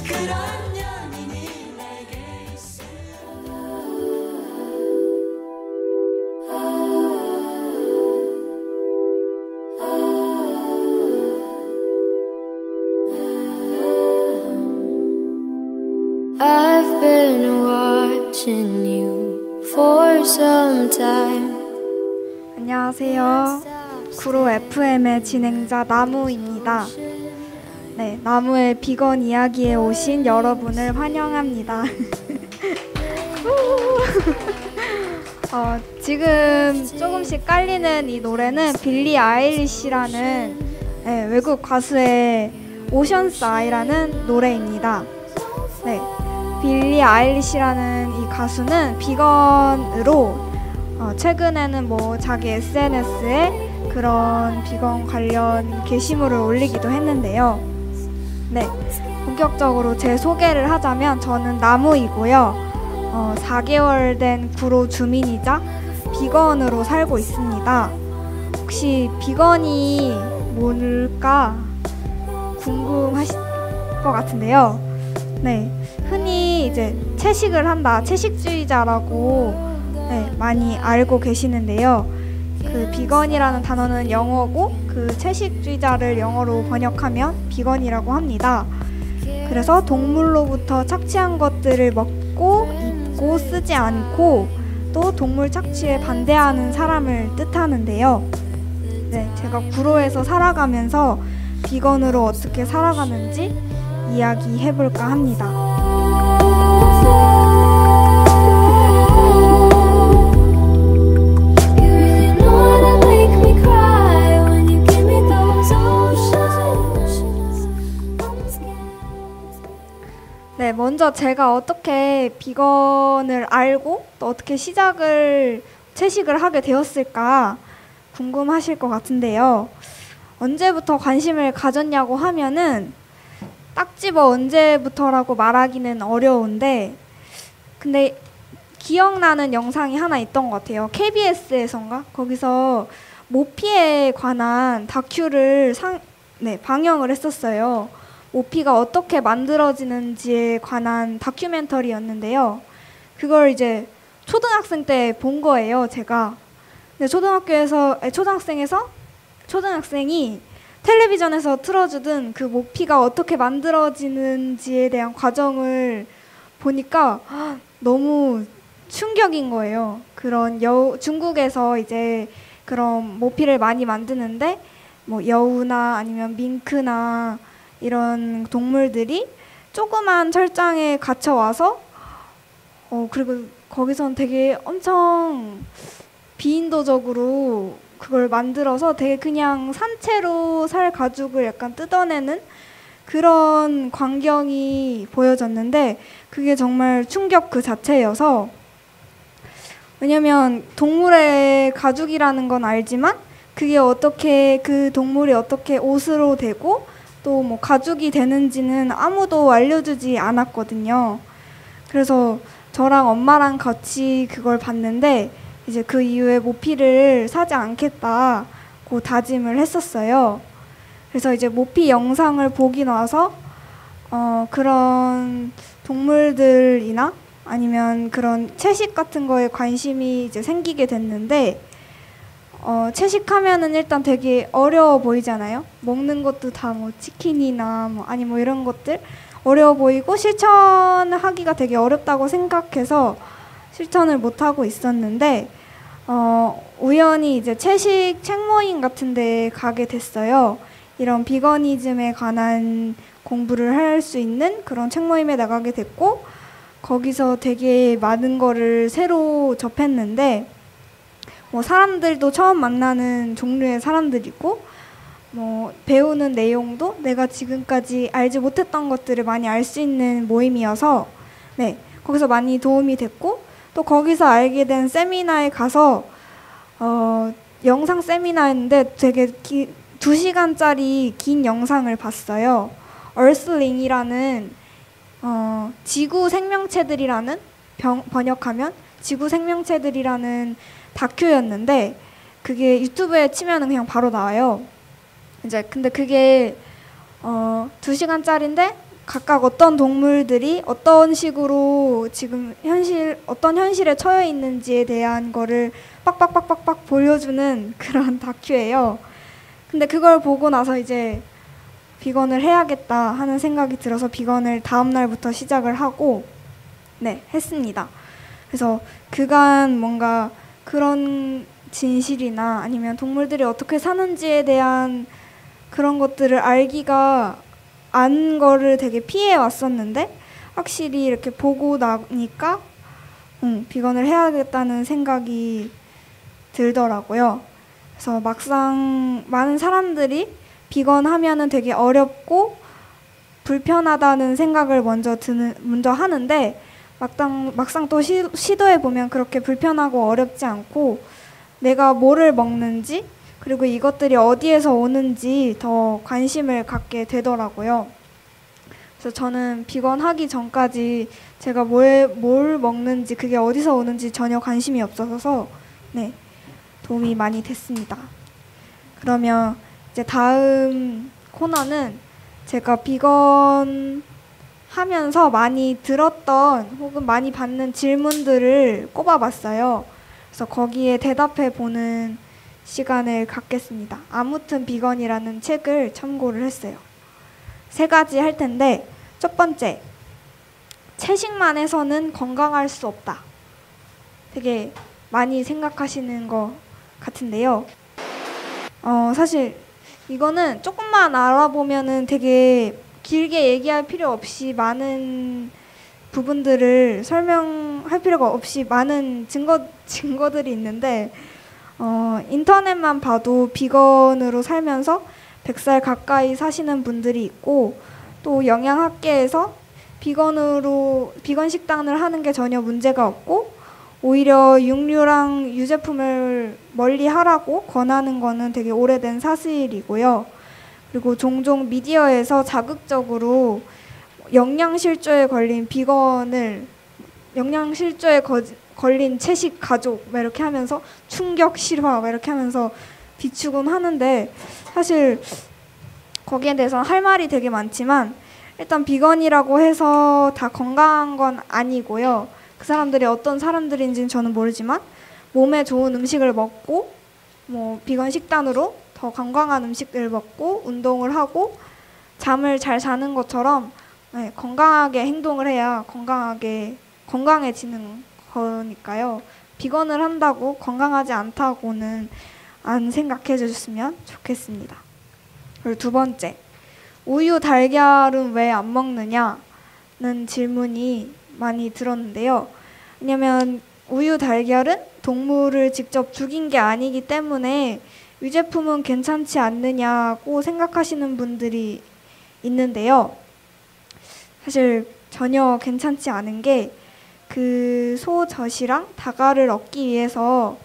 그런 연인이 내게 있어. I've been watching you for some time. 안녕하세요. 구로 FM의 진행자 나무입니다. 네, 나무의 비건 이야기에 오신 여러분을 환영합니다. 지금 조금씩 깔리는 이 노래는 빌리 아일리시라는 외국 가수의 오션스 아이라는 노래입니다. 네, 빌리 아일리시라는 이 가수는 비건으로 최근에는 뭐 자기 SNS에 그런 비건 관련 게시물을 올리기도 했는데요. 네, 본격적으로 제 소개를 하자면 저는 나무이고요. 4개월 된 구로 주민이자 비건으로 살고 있습니다. 혹시 비건이 뭘까 궁금하실 것 같은데요. 네, 흔히 이제 채식을 한다, 채식주의자라고 많이 알고 계시는데요. 그 비건이라는 단어는 영어고 그 채식주의자를 영어로 번역하면 비건이라고 합니다. 그래서 동물로부터 착취한 것들을 먹고 입고 쓰지 않고 또 동물 착취에 반대하는 사람을 뜻하는데요. 네, 제가 구로에서 살아가면서 비건으로 어떻게 살아가는지 이야기해볼까 합니다. 네, 먼저 제가 어떻게 비건을 알고 또 어떻게 채식을 하게 되었을까 궁금하실 것 같은데요. 언제부터 관심을 가졌냐고 하면은 딱 집어 언제부터라고 말하기는 어려운데, 근데 기억나는 영상이 하나 있던 것 같아요. KBS에선가? 거기서 모피에 관한 다큐를 방영을 했었어요. 모피가 어떻게 만들어지는지에 관한 다큐멘터리였는데요. 그걸 이제 초등학생 때 본 거예요, 제가. 근데 초등학생이 텔레비전에서 틀어주던 그 모피가 어떻게 만들어지는지에 대한 과정을 보니까 너무 충격인 거예요. 그런 중국에서 이제 그런 모피를 많이 만드는데 뭐 여우나 아니면 밍크나 이런 동물들이 조그만 철장에 갇혀 와서 그리고 거기선 되게 엄청 비인도적으로 그걸 만들어서 되게 그냥 산채로 살 가죽을 약간 뜯어내는 그런 광경이 보여졌는데, 그게 정말 충격 그 자체여서, 왜냐면 동물의 가죽이라는 건 알지만 그게 어떻게 그 동물이 어떻게 옷으로 되고 또 뭐 가죽이 되는지는 아무도 알려주지 않았거든요. 그래서 저랑 엄마랑 같이 그걸 봤는데 이제 그 이후에 모피를 사지 않겠다고 다짐을 했었어요. 그래서 이제 모피 영상을 보기 나서 그런 동물들이나 아니면 그런 채식 같은 거에 관심이 이제 생기게 됐는데, 채식하면은 일단 되게 어려워 보이잖아요. 먹는 것도 다 뭐 치킨이나 아니 뭐 이런 것들 어려워 보이고 실천하기가 되게 어렵다고 생각해서 실천을 못 하고 있었는데, 우연히 이제 채식 책 모임 같은 데 가게 됐어요. 이런 비거니즘에 관한 공부를 할 수 있는 그런 책 모임에 나가게 됐고, 거기서 되게 많은 거를 새로 접했는데, 뭐 사람들도 처음 만나는 종류의 사람들이고, 뭐 배우는 내용도 내가 지금까지 알지 못했던 것들을 많이 알 수 있는 모임이어서 네, 거기서 많이 도움이 됐고, 또 거기서 알게 된 세미나에 가서 영상 세미나였는데 되게 2시간짜리 긴 영상을 봤어요. 얼슬링이라는 지구 생명체들이라는 번역하면 지구 생명체들이라는 다큐였는데, 그게 유튜브에 치면은 그냥 바로 나와요. 이제 근데 그게 2시간짜리인데 각각 어떤 동물들이 어떤 식으로 지금 어떤 현실에 처해 있는지에 대한 거를 빡빡빡빡빡 보여주는 그런 다큐예요. 근데 그걸 보고 나서 이제 비건을 해야겠다 하는 생각이 들어서 비건을 다음 날부터 시작을 하고 했습니다. 그래서 그간 뭔가 그런 진실이나 아니면 동물들이 어떻게 사는지에 대한 그런 것들을 알기가 안 거를 되게 피해 왔었는데, 확실히 이렇게 보고 나니까 비건을 해야겠다는 생각이 들더라고요. 그래서 막상 많은 사람들이 비건 하면은 되게 어렵고 불편하다는 생각을 먼저 하는데, 막상 또 시도해 보면 그렇게 불편하고 어렵지 않고, 내가 뭐를 먹는지 그리고 이것들이 어디에서 오는지 더 관심을 갖게 되더라고요. 그래서 저는 비건 하기 전까지 제가 뭘 먹는지 그게 어디서 오는지 전혀 관심이 없어서 도움이 많이 됐습니다. 그러면 이제 다음 코너는 제가 비건 하면서 많이 들었던 혹은 많이 받는 질문들을 꼽아봤어요. 그래서 거기에 대답해 보는 시간을 갖겠습니다. 아무튼 비건이라는 책을 참고를 했어요. 3가지 할 텐데, 첫 번째, 채식만 해서는 건강할 수 없다. 되게 많이 생각하시는 것 같은데요. 사실 이거는 조금만 알아보면은 되게 길게 얘기할 필요 없이 많은 부분들을 설명할 필요가 없이 많은 증거들이 있는데, 인터넷만 봐도 비건으로 살면서 100살 가까이 사시는 분들이 있고, 또 영양학계에서 비건 식단을 하는 게 전혀 문제가 없고 오히려 육류랑 유제품을 멀리 하라고 권하는 거는 되게 오래된 사실이고요. 그리고 종종 미디어에서 자극적으로 영양실조에 걸린 영양실조에 걸린 채식 가족 막 이렇게 하면서 충격 실화 막 이렇게 하면서 비추곤 하는데, 사실 거기에 대해서는 할 말이 되게 많지만 일단 비건이라고 해서 다 건강한 건 아니고요. 그 사람들이 어떤 사람들인지는 저는 모르지만 몸에 좋은 음식을 먹고 뭐 비건 식단으로 더 건강한 음식을 먹고 운동을 하고 잠을 잘 자는 것처럼 건강하게 행동을 해야 건강해지는 거니까요. 비건을 한다고 건강하지 않다고는 안 생각해 주셨으면 좋겠습니다. 그리고 두 번째, 우유 달걀은 왜 안 먹느냐는 질문이 많이 들었는데요. 왜냐면 우유 달걀은 동물을 직접 죽인 게 아니기 때문에 유제품은 괜찮지 않느냐고 생각하시는 분들이 있는데요. 사실 전혀 괜찮지 않은 게, 그 소젖이랑 다가를 얻기 위해서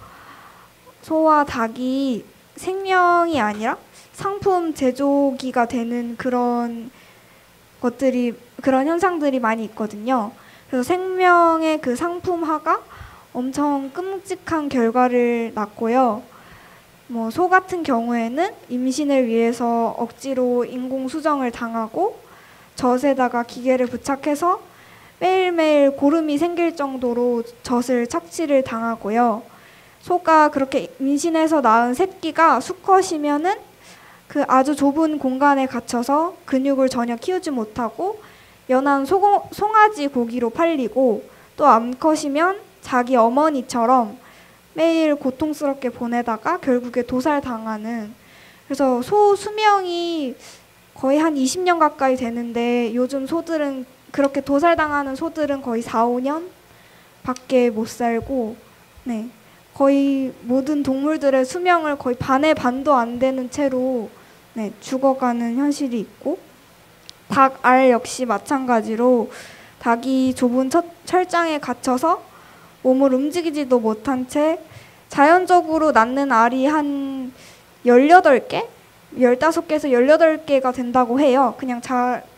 소와 닭이 생명이 아니라 상품 제조기가 되는 그런 현상들이 많이 있거든요. 그래서 생명의 그 상품화가 엄청 끔찍한 결과를 낳고요. 뭐 소 같은 경우에는 임신을 위해서 억지로 인공 수정을 당하고 젖에다가 기계를 부착해서 매일매일 고름이 생길 정도로 젖을 착취를 당하고요. 소가 그렇게 임신해서 낳은 새끼가 수컷이면은 그 아주 좁은 공간에 갇혀서 근육을 전혀 키우지 못하고 연한 송아지 고기로 팔리고, 또 암컷이면 자기 어머니처럼 매일 고통스럽게 보내다가 결국에 도살당하는, 그래서 소 수명이 거의 한 20년 가까이 되는데 요즘 소들은 그렇게 도살당하는 소들은 거의 4, 5년 밖에 못 살고, 거의 모든 동물들의 수명을 거의 반의 반도 안 되는 채로 죽어가는 현실이 있고, 닭, 알 역시 마찬가지로 닭이 좁은 철장에 갇혀서 몸을 움직이지도 못한 채 자연적으로 낳는 알이 한 18개? 15개에서 18개가 된다고 해요. 그냥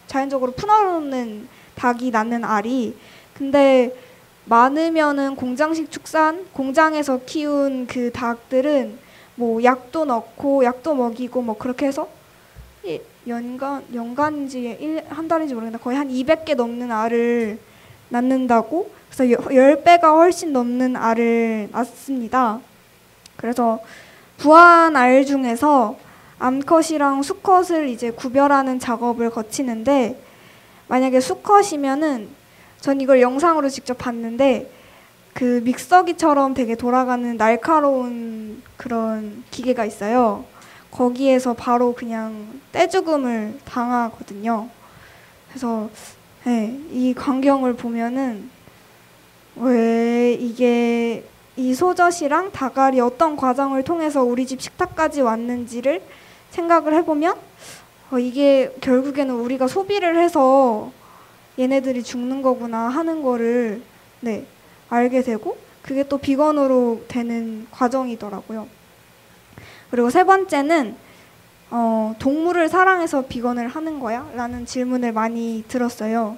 자연적으로 풀어놓는 닭이 낳는 알이. 근데 많으면은 공장식 축산, 공장에서 키운 그 닭들은 뭐 약도 넣고 약도 먹이고 뭐 그렇게 해서 연간인지 한 달인지 모르겠는데 거의 한 200개 넘는 알을 낳는다고. 그래서 10배가 훨씬 넘는 알을 낳습니다. 그래서 부화한 알 중에서 암컷이랑 수컷을 이제 구별하는 작업을 거치는데, 만약에 수컷이면은 전 이걸 영상으로 직접 봤는데 그 믹서기처럼 되게 돌아가는 날카로운 그런 기계가 있어요. 거기에서 바로 그냥 떼죽음을 당하거든요. 그래서 이 광경을 보면은 왜 이게 이 소젖이랑 닭알이 어떤 과정을 통해서 우리 집 식탁까지 왔는지를 생각을 해보면 이게 결국에는 우리가 소비를 해서 얘네들이 죽는 거구나 하는 거를 알게 되고, 그게 또 비건으로 되는 과정이더라고요. 그리고 세 번째는 동물을 사랑해서 비건을 하는 거야? 라는 질문을 많이 들었어요.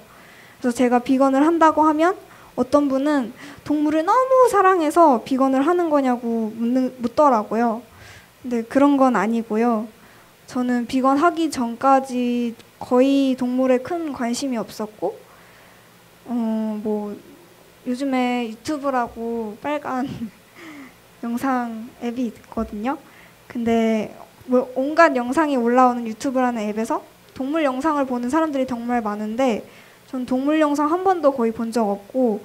그래서 제가 비건을 한다고 하면 어떤 분은 동물을 너무 사랑해서 비건을 하는 거냐고 묻더라고요. 근데 그런 건 아니고요. 저는 비건 하기 전까지 거의 동물에 큰 관심이 없었고, 뭐 요즘에 유튜브라고 빨간 영상 앱이 있거든요. 근데 뭐 온갖 영상이 올라오는 유튜브라는 앱에서 동물 영상을 보는 사람들이 정말 많은데 전 동물 영상 한 번도 거의 본 적 없고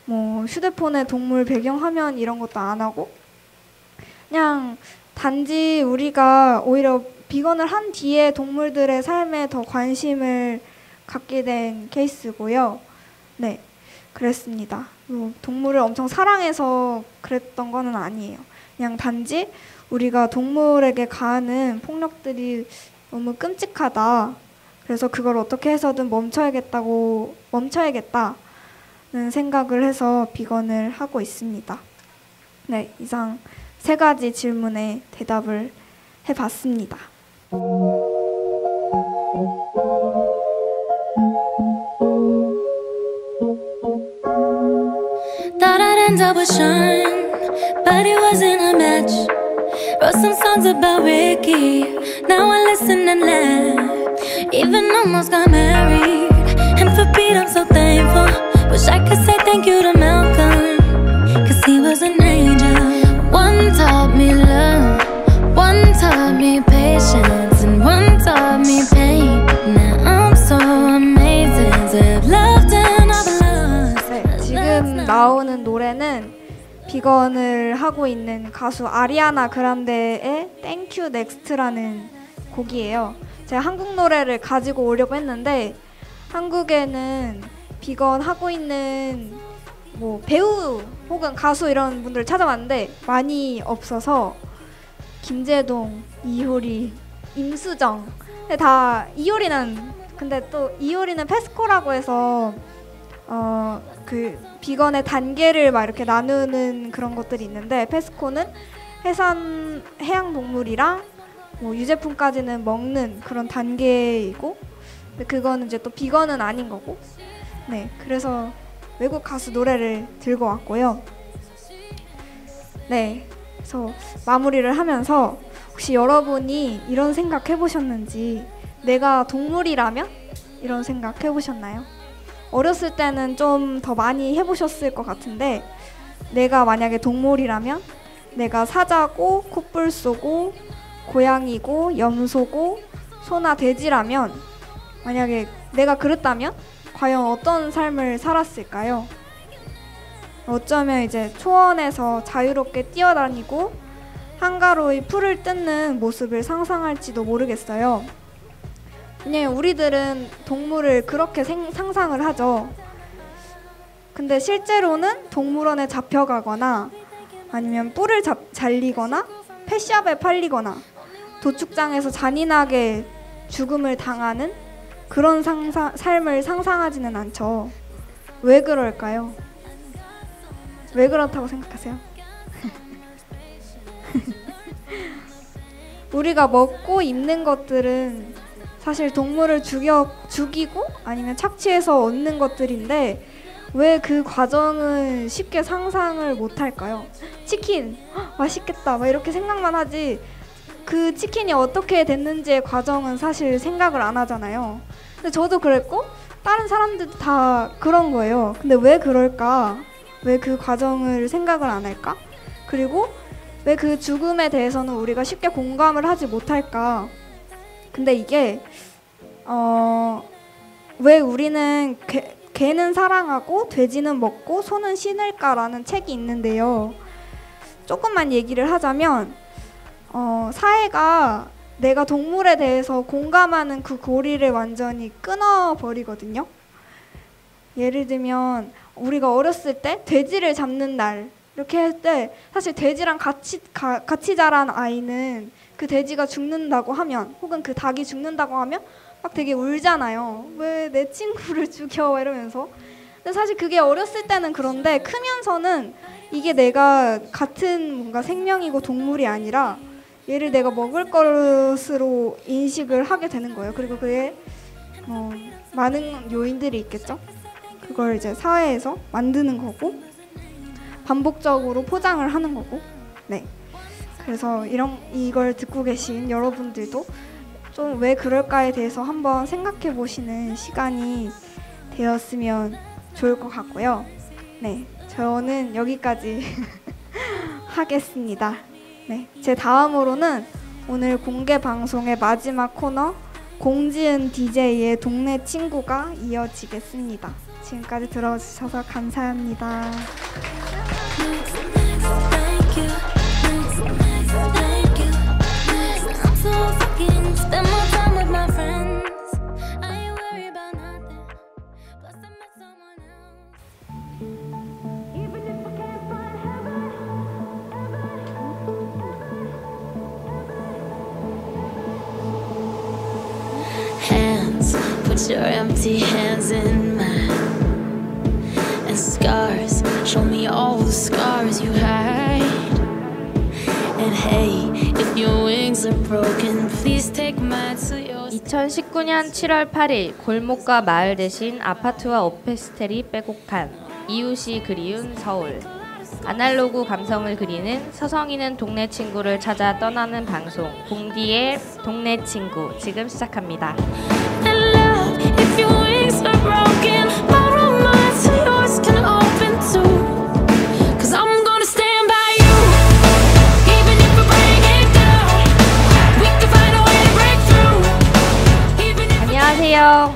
뭐 휴대폰에 동물 배경화면 이런 것도 안 하고 그냥 단지 우리가 오히려 비건을 한 뒤에 동물들의 삶에 더 관심을 갖게 된 케이스고요. 네, 그랬습니다. 동물을 엄청 사랑해서 그랬던 거는 아니에요. 그냥 단지 우리가 동물에게 가하는 폭력들이 너무 끔찍하다. 그래서 그걸 어떻게 해서든 멈춰야겠다는 생각을 해서 비건을 하고 있습니다. 네, 이상 3가지 질문에 대답을 해봤습니다. Thought I'd end up with Sean, but it wasn't a match. Wrote some songs about Ricky, now I listen and laugh. Even almost got married, and for Pete I'm so thankful. Wish I could say thank you to Malcolm, cause he was an angel. One taught me love, one taught me patience, and one taught me pain. Now I'm so amazing to have loved and I've lost. 네, 지금 나오는 노래는 비건을 하고 있는 가수 아리아나 그란데의 Thank You Next라는 곡이에요. 제가 한국 노래를 가지고 오려고 했는데 한국에는 비건 하고 있는 뭐 배우 혹은 가수 이런 분들을 찾아봤는데 많이 없어서 김재동, 이효리, 임수정 근데 다 근데 또 이효리는 페스코라고 해서 그 비건의 단계를 막 이렇게 나누는 그런 것들이 있는데 페스코는 해양 동물이랑 뭐 유제품까지는 먹는 그런 단계이고 근데 그거는 이제 또 비건은 아닌 거고 네 그래서 외국 가수 노래를 들고 왔고요. 네 그래서 마무리를 하면서 혹시 여러분이 이런 생각 해보셨는지 내가 동물이라면? 이런 생각 해보셨나요? 어렸을 때는 좀 더 많이 해보셨을 것 같은데 내가 만약에 동물이라면 내가 사자고 콧불소고 고양이고 염소고 소나 돼지라면 만약에 내가 그랬다면 과연 어떤 삶을 살았을까요? 어쩌면 이제 초원에서 자유롭게 뛰어다니고 한가로이 풀을 뜯는 모습을 상상할지도 모르겠어요. 왜냐면 우리들은 동물을 그렇게 상상을 하죠. 근데 실제로는 동물원에 잡혀가거나 아니면 뿔을 잘리거나 펫샵에 팔리거나 도축장에서 잔인하게 죽음을 당하는 그런 삶을 상상하지는 않죠. 왜 그럴까요? 왜 그렇다고 생각하세요? 우리가 먹고 입는 것들은 사실 동물을 죽이고 아니면 착취해서 얻는 것들인데 왜 그 과정은 쉽게 상상을 못할까요? 치킨 맛있겠다 막 이렇게 생각만 하지 그 치킨이 어떻게 됐는지의 과정은 사실 생각을 안 하잖아요. 근데 저도 그랬고 다른 사람들도 다 그런 거예요. 근데 왜 그럴까? 왜 그 과정을 생각을 안 할까? 그리고 왜 그 죽음에 대해서는 우리가 쉽게 공감을 하지 못할까? 근데 이게 왜 우리는 개는 사랑하고 돼지는 먹고 소는 신을까라는 책이 있는데요. 조금만 얘기를 하자면 사회가 내가 동물에 대해서 공감하는 그 고리를 완전히 끊어버리거든요. 예를 들면 우리가 어렸을 때 돼지를 잡는 날 이렇게 할 때 사실 돼지랑 같이 자란 아이는 그 돼지가 죽는다고 하면 혹은 그 닭이 죽는다고 하면 막 되게 울잖아요. 왜 내 친구를 죽여 이러면서. 근데 사실 그게 어렸을 때는 그런데 크면서는 이게 내가 같은 뭔가 생명이고 동물이 아니라 얘를 내가 먹을 것으로 인식을 하게 되는 거예요. 그리고 그게 많은 요인들이 있겠죠. 그걸 이제 사회에서 만드는 거고 반복적으로 포장을 하는 거고. 네. 그래서 이걸 듣고 계신 여러분들도 좀 왜 그럴까에 대해서 한번 생각해 보시는 시간이 되었으면 좋을 것 같고요. 네, 저는 여기까지 하겠습니다. 네, 제 다음으로는 오늘 공개 방송의 마지막 코너 공지은 DJ의 동네 친구가 이어지겠습니다. 지금까지 들어주셔서 감사합니다. Put your empty hands in mine. And scars, show me all the scars you hide. And hey, if your wings are broken, please take mine to your. 2019년 7월 8일 골목과 마을 대신 아파트와 오피스텔이 빼곡한 이웃이 그리운 서울. 아날로그 감성을 그리는 서성이는 동네 친구를 찾아 떠나는 방송 봉디의 동네 친구 지금 시작합니다. If your wings are broken, borrow mine so yours can open too. 'Cause I'm gonna stand by you, even if we break it down. We can find a way to break through. 안녕하세요.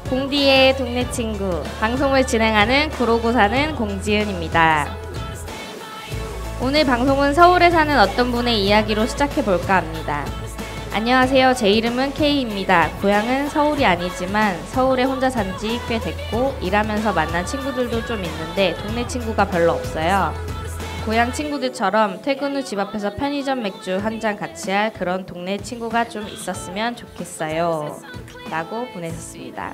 봉디의 동네 친구 방송을 진행하는 구로구 사는 공지은입니다. 오늘 방송은 서울에 사는 어떤 분의 이야기로 시작해 볼까 합니다. 안녕하세요. 제 이름은 K입니다. 고향은 서울이 아니지만 서울에 혼자 산 지 꽤 됐고 일하면서 만난 친구들도 좀 있는데 동네 친구가 별로 없어요. 고향 친구들처럼 퇴근 후 집 앞에서 편의점 맥주 한 잔 같이 할 그런 동네 친구가 좀 있었으면 좋겠어요. 라고 보내셨습니다.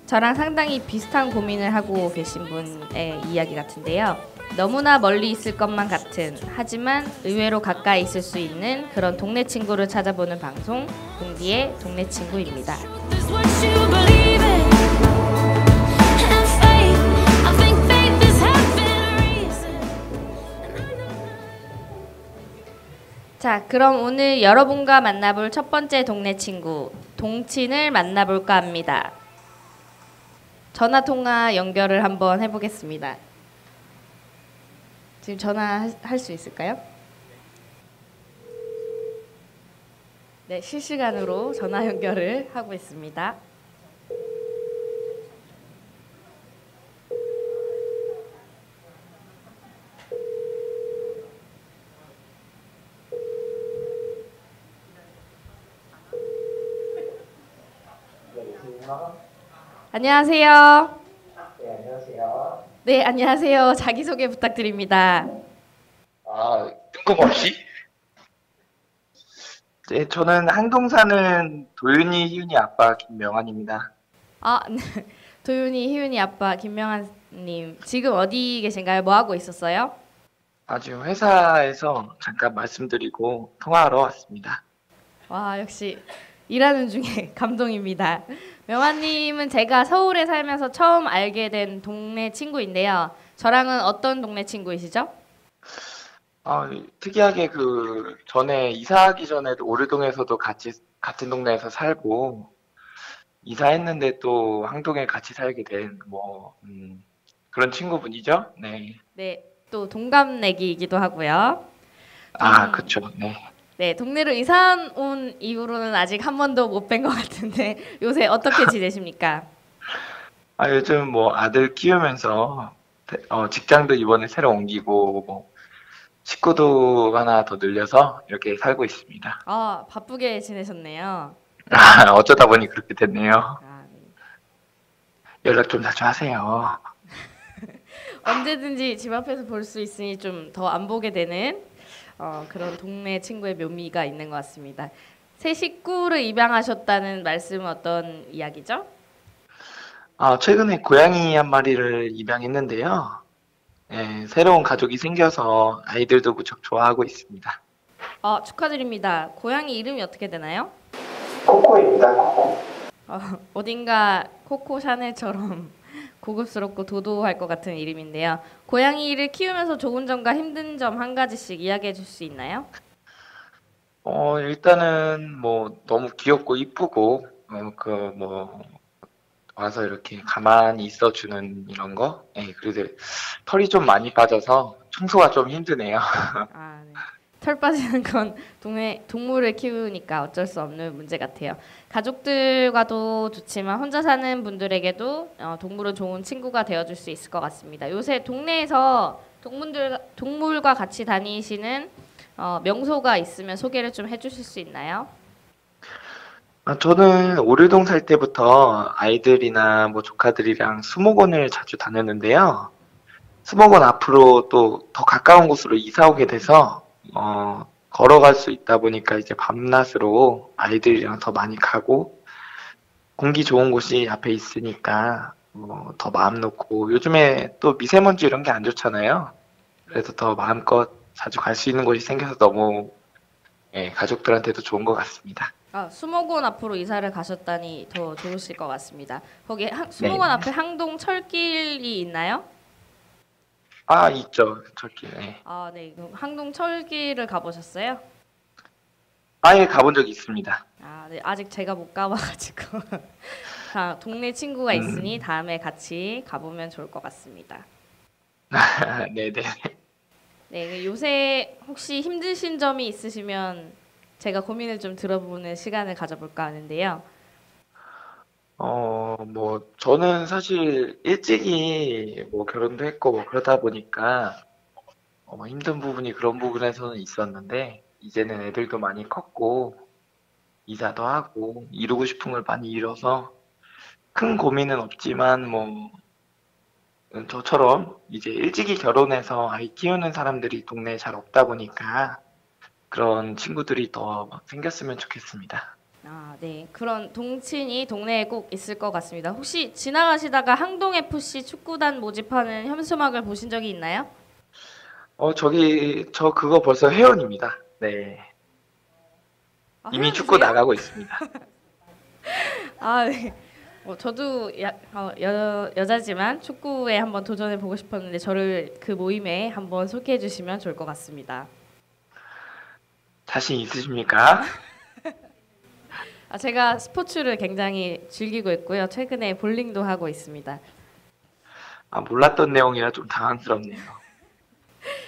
저랑 상당히 비슷한 고민을 하고 계신 분의 이야기 같은데요. 너무나 멀리 있을 것만 같은 하지만 의외로 가까이 있을 수 있는 그런 동네 친구를 찾아보는 방송 봉디의 동네 친구입니다. 자, 그럼 오늘 여러분과 만나볼 첫 번째 동네 친구 동친을 만나볼까 합니다. 전화통화 연결을 한번 해보겠습니다. 지금 전화할 수 있을까요? 네, 실시간으로 전화 연결을 하고 있습니다. 안녕하세요. 네, 안녕하세요. 네, 안녕하세요. 자기소개 부탁드립니다. 뜬금없이? 네, 저는 항동 사는 도윤이, 희윤이 아빠 김명환입니다. 네. 도윤이, 희윤이 아빠 김명환님. 지금 어디 계신가요? 뭐 하고 있었어요? 지금 회사에서 잠깐 말씀드리고 통화하러 왔습니다. 와, 역시 일하는 중에 감동입니다. 명환님은 제가 서울에 살면서 처음 알게 된 동네 친구인데요. 저랑은 어떤 동네 친구이시죠? 특이하게 전에 이사하기 전에도 오류동에서도 같은 동네에서 살고 이사했는데 또 항동에 같이 살게 된 그런 친구분이죠. 네. 네, 또 동갑내기이기도 하고요. 그렇죠. 네. 네, 동네로 이사 온 이후로는 아직 한 번도 못 뵌 것 같은데 요새 어떻게 지내십니까? 요즘 아들 키우면서 직장도 이번에 새로 옮기고 식구도 하나 더 늘려서 이렇게 살고 있습니다. 바쁘게 지내셨네요. 어쩌다 보니 그렇게 됐네요. 연락 좀 자주 하세요. 언제든지 집 앞에서 볼 수 있으니 좀 더 안 보게 되는 그런 동네 친구의 묘미가 있는 것 같습니다. 새 식구를 입양하셨다는 말씀은 어떤 이야기죠? 최근에 고양이 한 마리를 입양했는데요. 네, 새로운 가족이 생겨서 아이들도 무척 좋아하고 있습니다. 축하드립니다. 고양이 이름이 어떻게 되나요? 코코입니다. 코코. 어딘가 코코 샤넬처럼 고급스럽고 도도할 것 같은 이름인데요. 고양이를 키우면서 좋은 점과 힘든 점 한 가지씩 이야기해 줄 수 있나요? 일단은 너무 귀엽고 이쁘고 와서 이렇게 가만히 있어주는 이런 거. 네, 그래도 털이 좀 많이 빠져서 청소가 좀 힘드네요. 네. 털 빠지는 건 동물을 키우니까 어쩔 수 없는 문제 같아요. 가족들과도 좋지만 혼자 사는 분들에게도 동물은 좋은 친구가 되어줄 수 있을 것 같습니다. 요새 동네에서 동물과 같이 다니시는 명소가 있으면 소개를 좀 해주실 수 있나요? 저는 오류동 살 때부터 아이들이나 뭐 조카들이랑 수목원을 자주 다녔는데요. 수목원 앞으로 또 더 가까운 곳으로 이사 오게 돼서 걸어갈 수 있다 보니까 이제 밤낮으로 아이들이랑 더 많이 가고 공기 좋은 곳이 앞에 있으니까 더 마음 놓고 요즘에 또 미세먼지 이런 게 안 좋잖아요. 그래서 더 마음껏 자주 갈 수 있는 곳이 생겨서 너무 가족들한테도 좋은 것 같습니다. 수목원 앞으로 이사를 가셨다니 더 좋으실 것 같습니다. 거기 수목원 앞에 항동 철길이 있나요? 있죠. 철길. 네. 네. 그럼 항동 철길을 가보셨어요? 예, 가본 적이 있습니다. 네. 아직 제가 못 가봐가지고 동네 친구가 있으니 다음에 같이 가보면 좋을 것 같습니다. 네네. 네. 요새 혹시 힘드신 점이 있으시면 제가 고민을 좀 들어보는 시간을 가져볼까 하는데요. 저는 사실 일찍이 결혼도 했고 그러다 보니까 힘든 부분이 그런 부분에서는 있었는데 이제는 애들도 많이 컸고 이사도 하고 이루고 싶은 걸 많이 이뤄서 큰 고민은 없지만 저처럼 이제 일찍이 결혼해서 아이 키우는 사람들이 동네에 잘 없다 보니까 그런 친구들이 더 생겼으면 좋겠습니다. 네. 그런 동친이 동네에 꼭 있을 것 같습니다. 혹시 지나가시다가 항동FC 축구단 모집하는 현수막을 보신 적이 있나요? 저 그거 벌써 회원입니다. 네. 이미 축구 나가고 있습니다. 네. 저도 여자지만 축구에 한번 도전해 보고 싶었는데 저를 그 모임에 한번 소개해 주시면 좋을 것 같습니다. 자신 있으십니까? 제가 스포츠를 굉장히 즐기고 있고요. 최근에 볼링도 하고 있습니다. 몰랐던 내용이라 좀 당황스럽네요.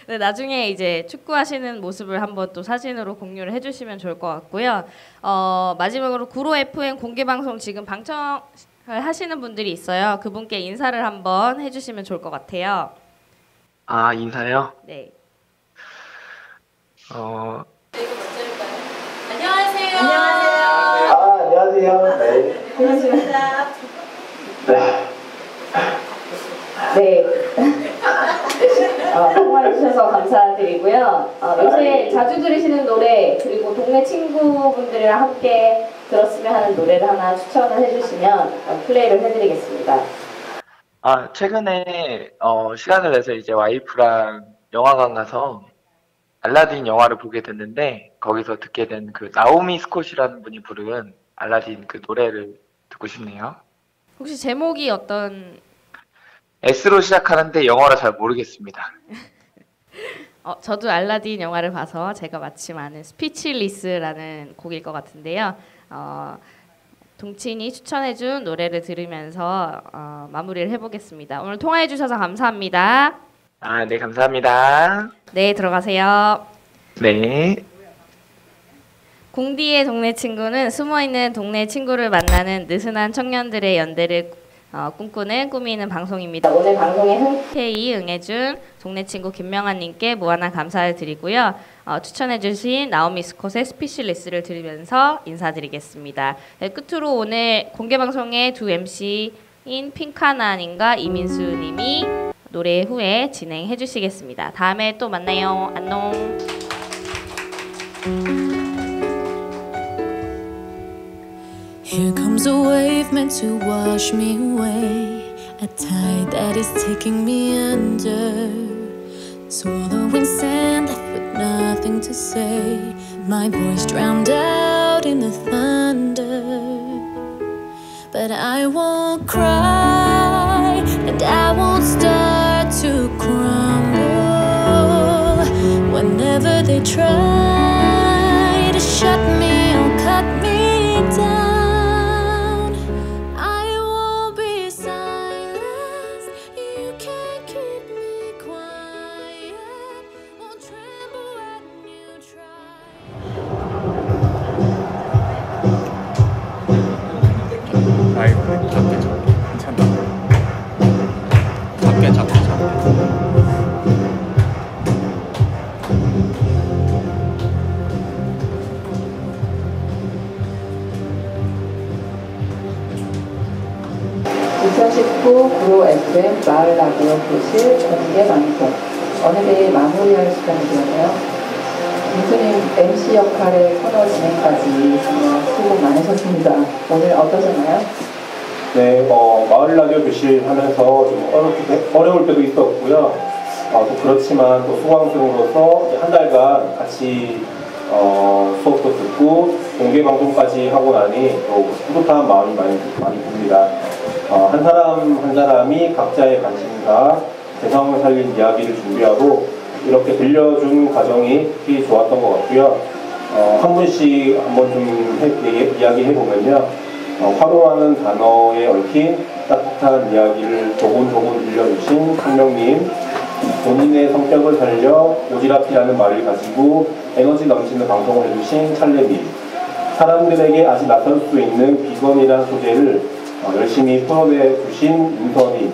네, 나중에 이제 축구하시는 모습을 한번 또 사진으로 공유를 해주시면 좋을 것 같고요. 마지막으로 구로 FM 공개 방송 지금 방청을 하시는 분들이 있어요. 그분께 인사를 한번 해주시면 좋을 것 같아요. 인사요? 네. 안녕하세요. 안녕하세요. 네. 반갑습니다. 네. 통화해 주셔서 감사드리고요. 요새 자주 들으시는 노래 그리고 동네 친구분들이랑 함께 들었으면 하는 노래를 하나 추천을 해주시면 플레이를 해드리겠습니다. 최근에 시간을 내서 이제 와이프랑 영화관 가서 알라딘 영화를 보게 됐는데 거기서 듣게 된 그 나오미 스콧이라는 분이 부른 알라딘 그 노래를 듣고 싶네요. 혹시 제목이 어떤? S로 시작하는데 영어라 잘 모르겠습니다. 저도 알라딘 영화를 봐서 제가 마침 아는 스피치리스라는 곡일 것 같은데요. 동친이 추천해준 노래를 들으면서 마무리를 해보겠습니다. 오늘 통화해 주셔서 감사합니다. 네, 감사합니다. 네, 들어가세요. 네. 공디의 동네 친구는 숨어있는 동네 친구를 만나는 느슨한 청년들의 연대를 꿈꾸는 꾸미는 방송입니다. 오늘 방송에 흔쾌히 응해준 동네 친구 김명환님께 무한한 감사를 드리고요. 추천해주신 나오미 스콧의 스피치리스를 들으면서 인사드리겠습니다. 네, 끝으로 오늘 공개방송의 두 MC인 핑카나님과 이민수님이 노래 후에 진행해 주시겠습니다. 다음에 또 만나요. 안녕. Here comes a wave meant to wash me away, a tide that is taking me under, swallowing sand left with nothing to say, my voice drowned out in the thunder. But I won't cry and I won't start to crumble whenever they try to shut me or cut me down. You 2019 구로 FM 마을 라디오 교실 공개 방송 어느 때에 마무리할 시간이 되었네요. 민수님 MC 역할의 코너 진행까지 수고 많으셨습니다. 오늘 어떠셨나요? 네, 마을 라디오 교실 하면서 좀 어려울 때도 있었고요. 또 그렇지만 또 수강생으로서 한 달간 같이 수업도 듣고 공개 방송까지 하고 나니 또 뿌듯한 마음이 많이 듭니다. 한 사람 한 사람이 각자의 관심과 세상을 살린 이야기를 준비하고 이렇게 들려준 과정이 특히 좋았던 것 같고요. 한 분씩 한번 좀 이야기해 보면요. 화로하는 단어에 얽힌 따뜻한 이야기를 조곤조곤 들려주신 한명님, 본인의 성격을 살려 오지랖이라는 말을 가지고 에너지 넘치는 방송을 해주신 찰레님, 사람들에게 아직 낯설 수 있는 비건이라는 소재를 열심히 풀어내 주신 윤서님,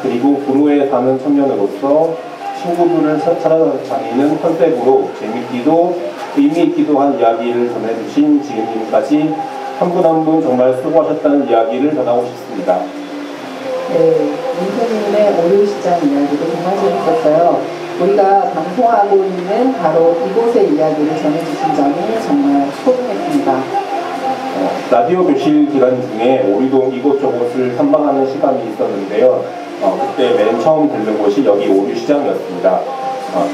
그리고 구로에 사는 청년으로서 친구들을 찾아다니는 컨셉으로 재밌기도 의미 있기도 한 이야기를 전해주신 지은님까지 한 분 한 분 정말 수고하셨다는 이야기를 전하고 싶습니다. 네, 민서님의 오류시장 이야기도 정말 재밌었어요. 우리가 방송하고 있는 바로 이곳의 이야기를 전해주신 점이 정말 소중했습니다. 라디오 교실 기간 중에 오리동 이곳저곳을 탐방하는 시간이 있었는데요. 그때 맨 처음 들른 곳이 여기 오류시장이었습니다.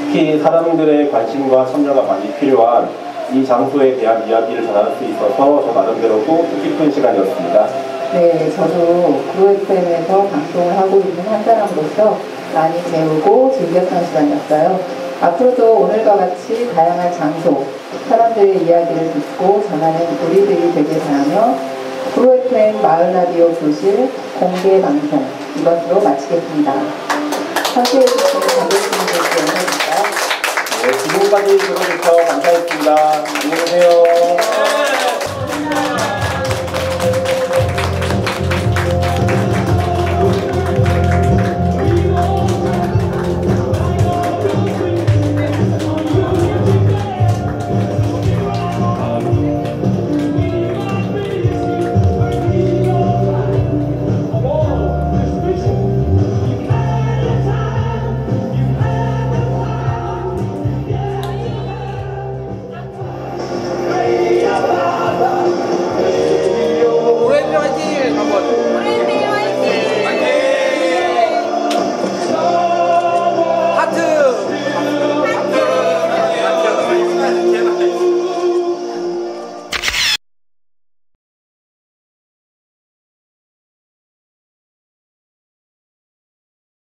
특히 사람들의 관심과 참여가 많이 필요한 이 장소에 대한 이야기를 전할 수 있어서 저 나름대로도 뜻깊은 시간이었습니다. 네, 저도 구로 FM에서 방송을 하고 있는 한 사람으로서 많이 배우고 즐겼던 시간이었어요. 앞으로도 오늘과 같이 다양한 장소, 사람들의 이야기를 듣고 전하는 우리들이 되길 바라며 구로 FM 마을 라디오 교실 공개 방송 이것으로 마치겠습니다. 함께해 주신 관객분들께 감사드립니다. 네, 지금까지 들어주셔서 감사했습니다. 안녕히 계세요.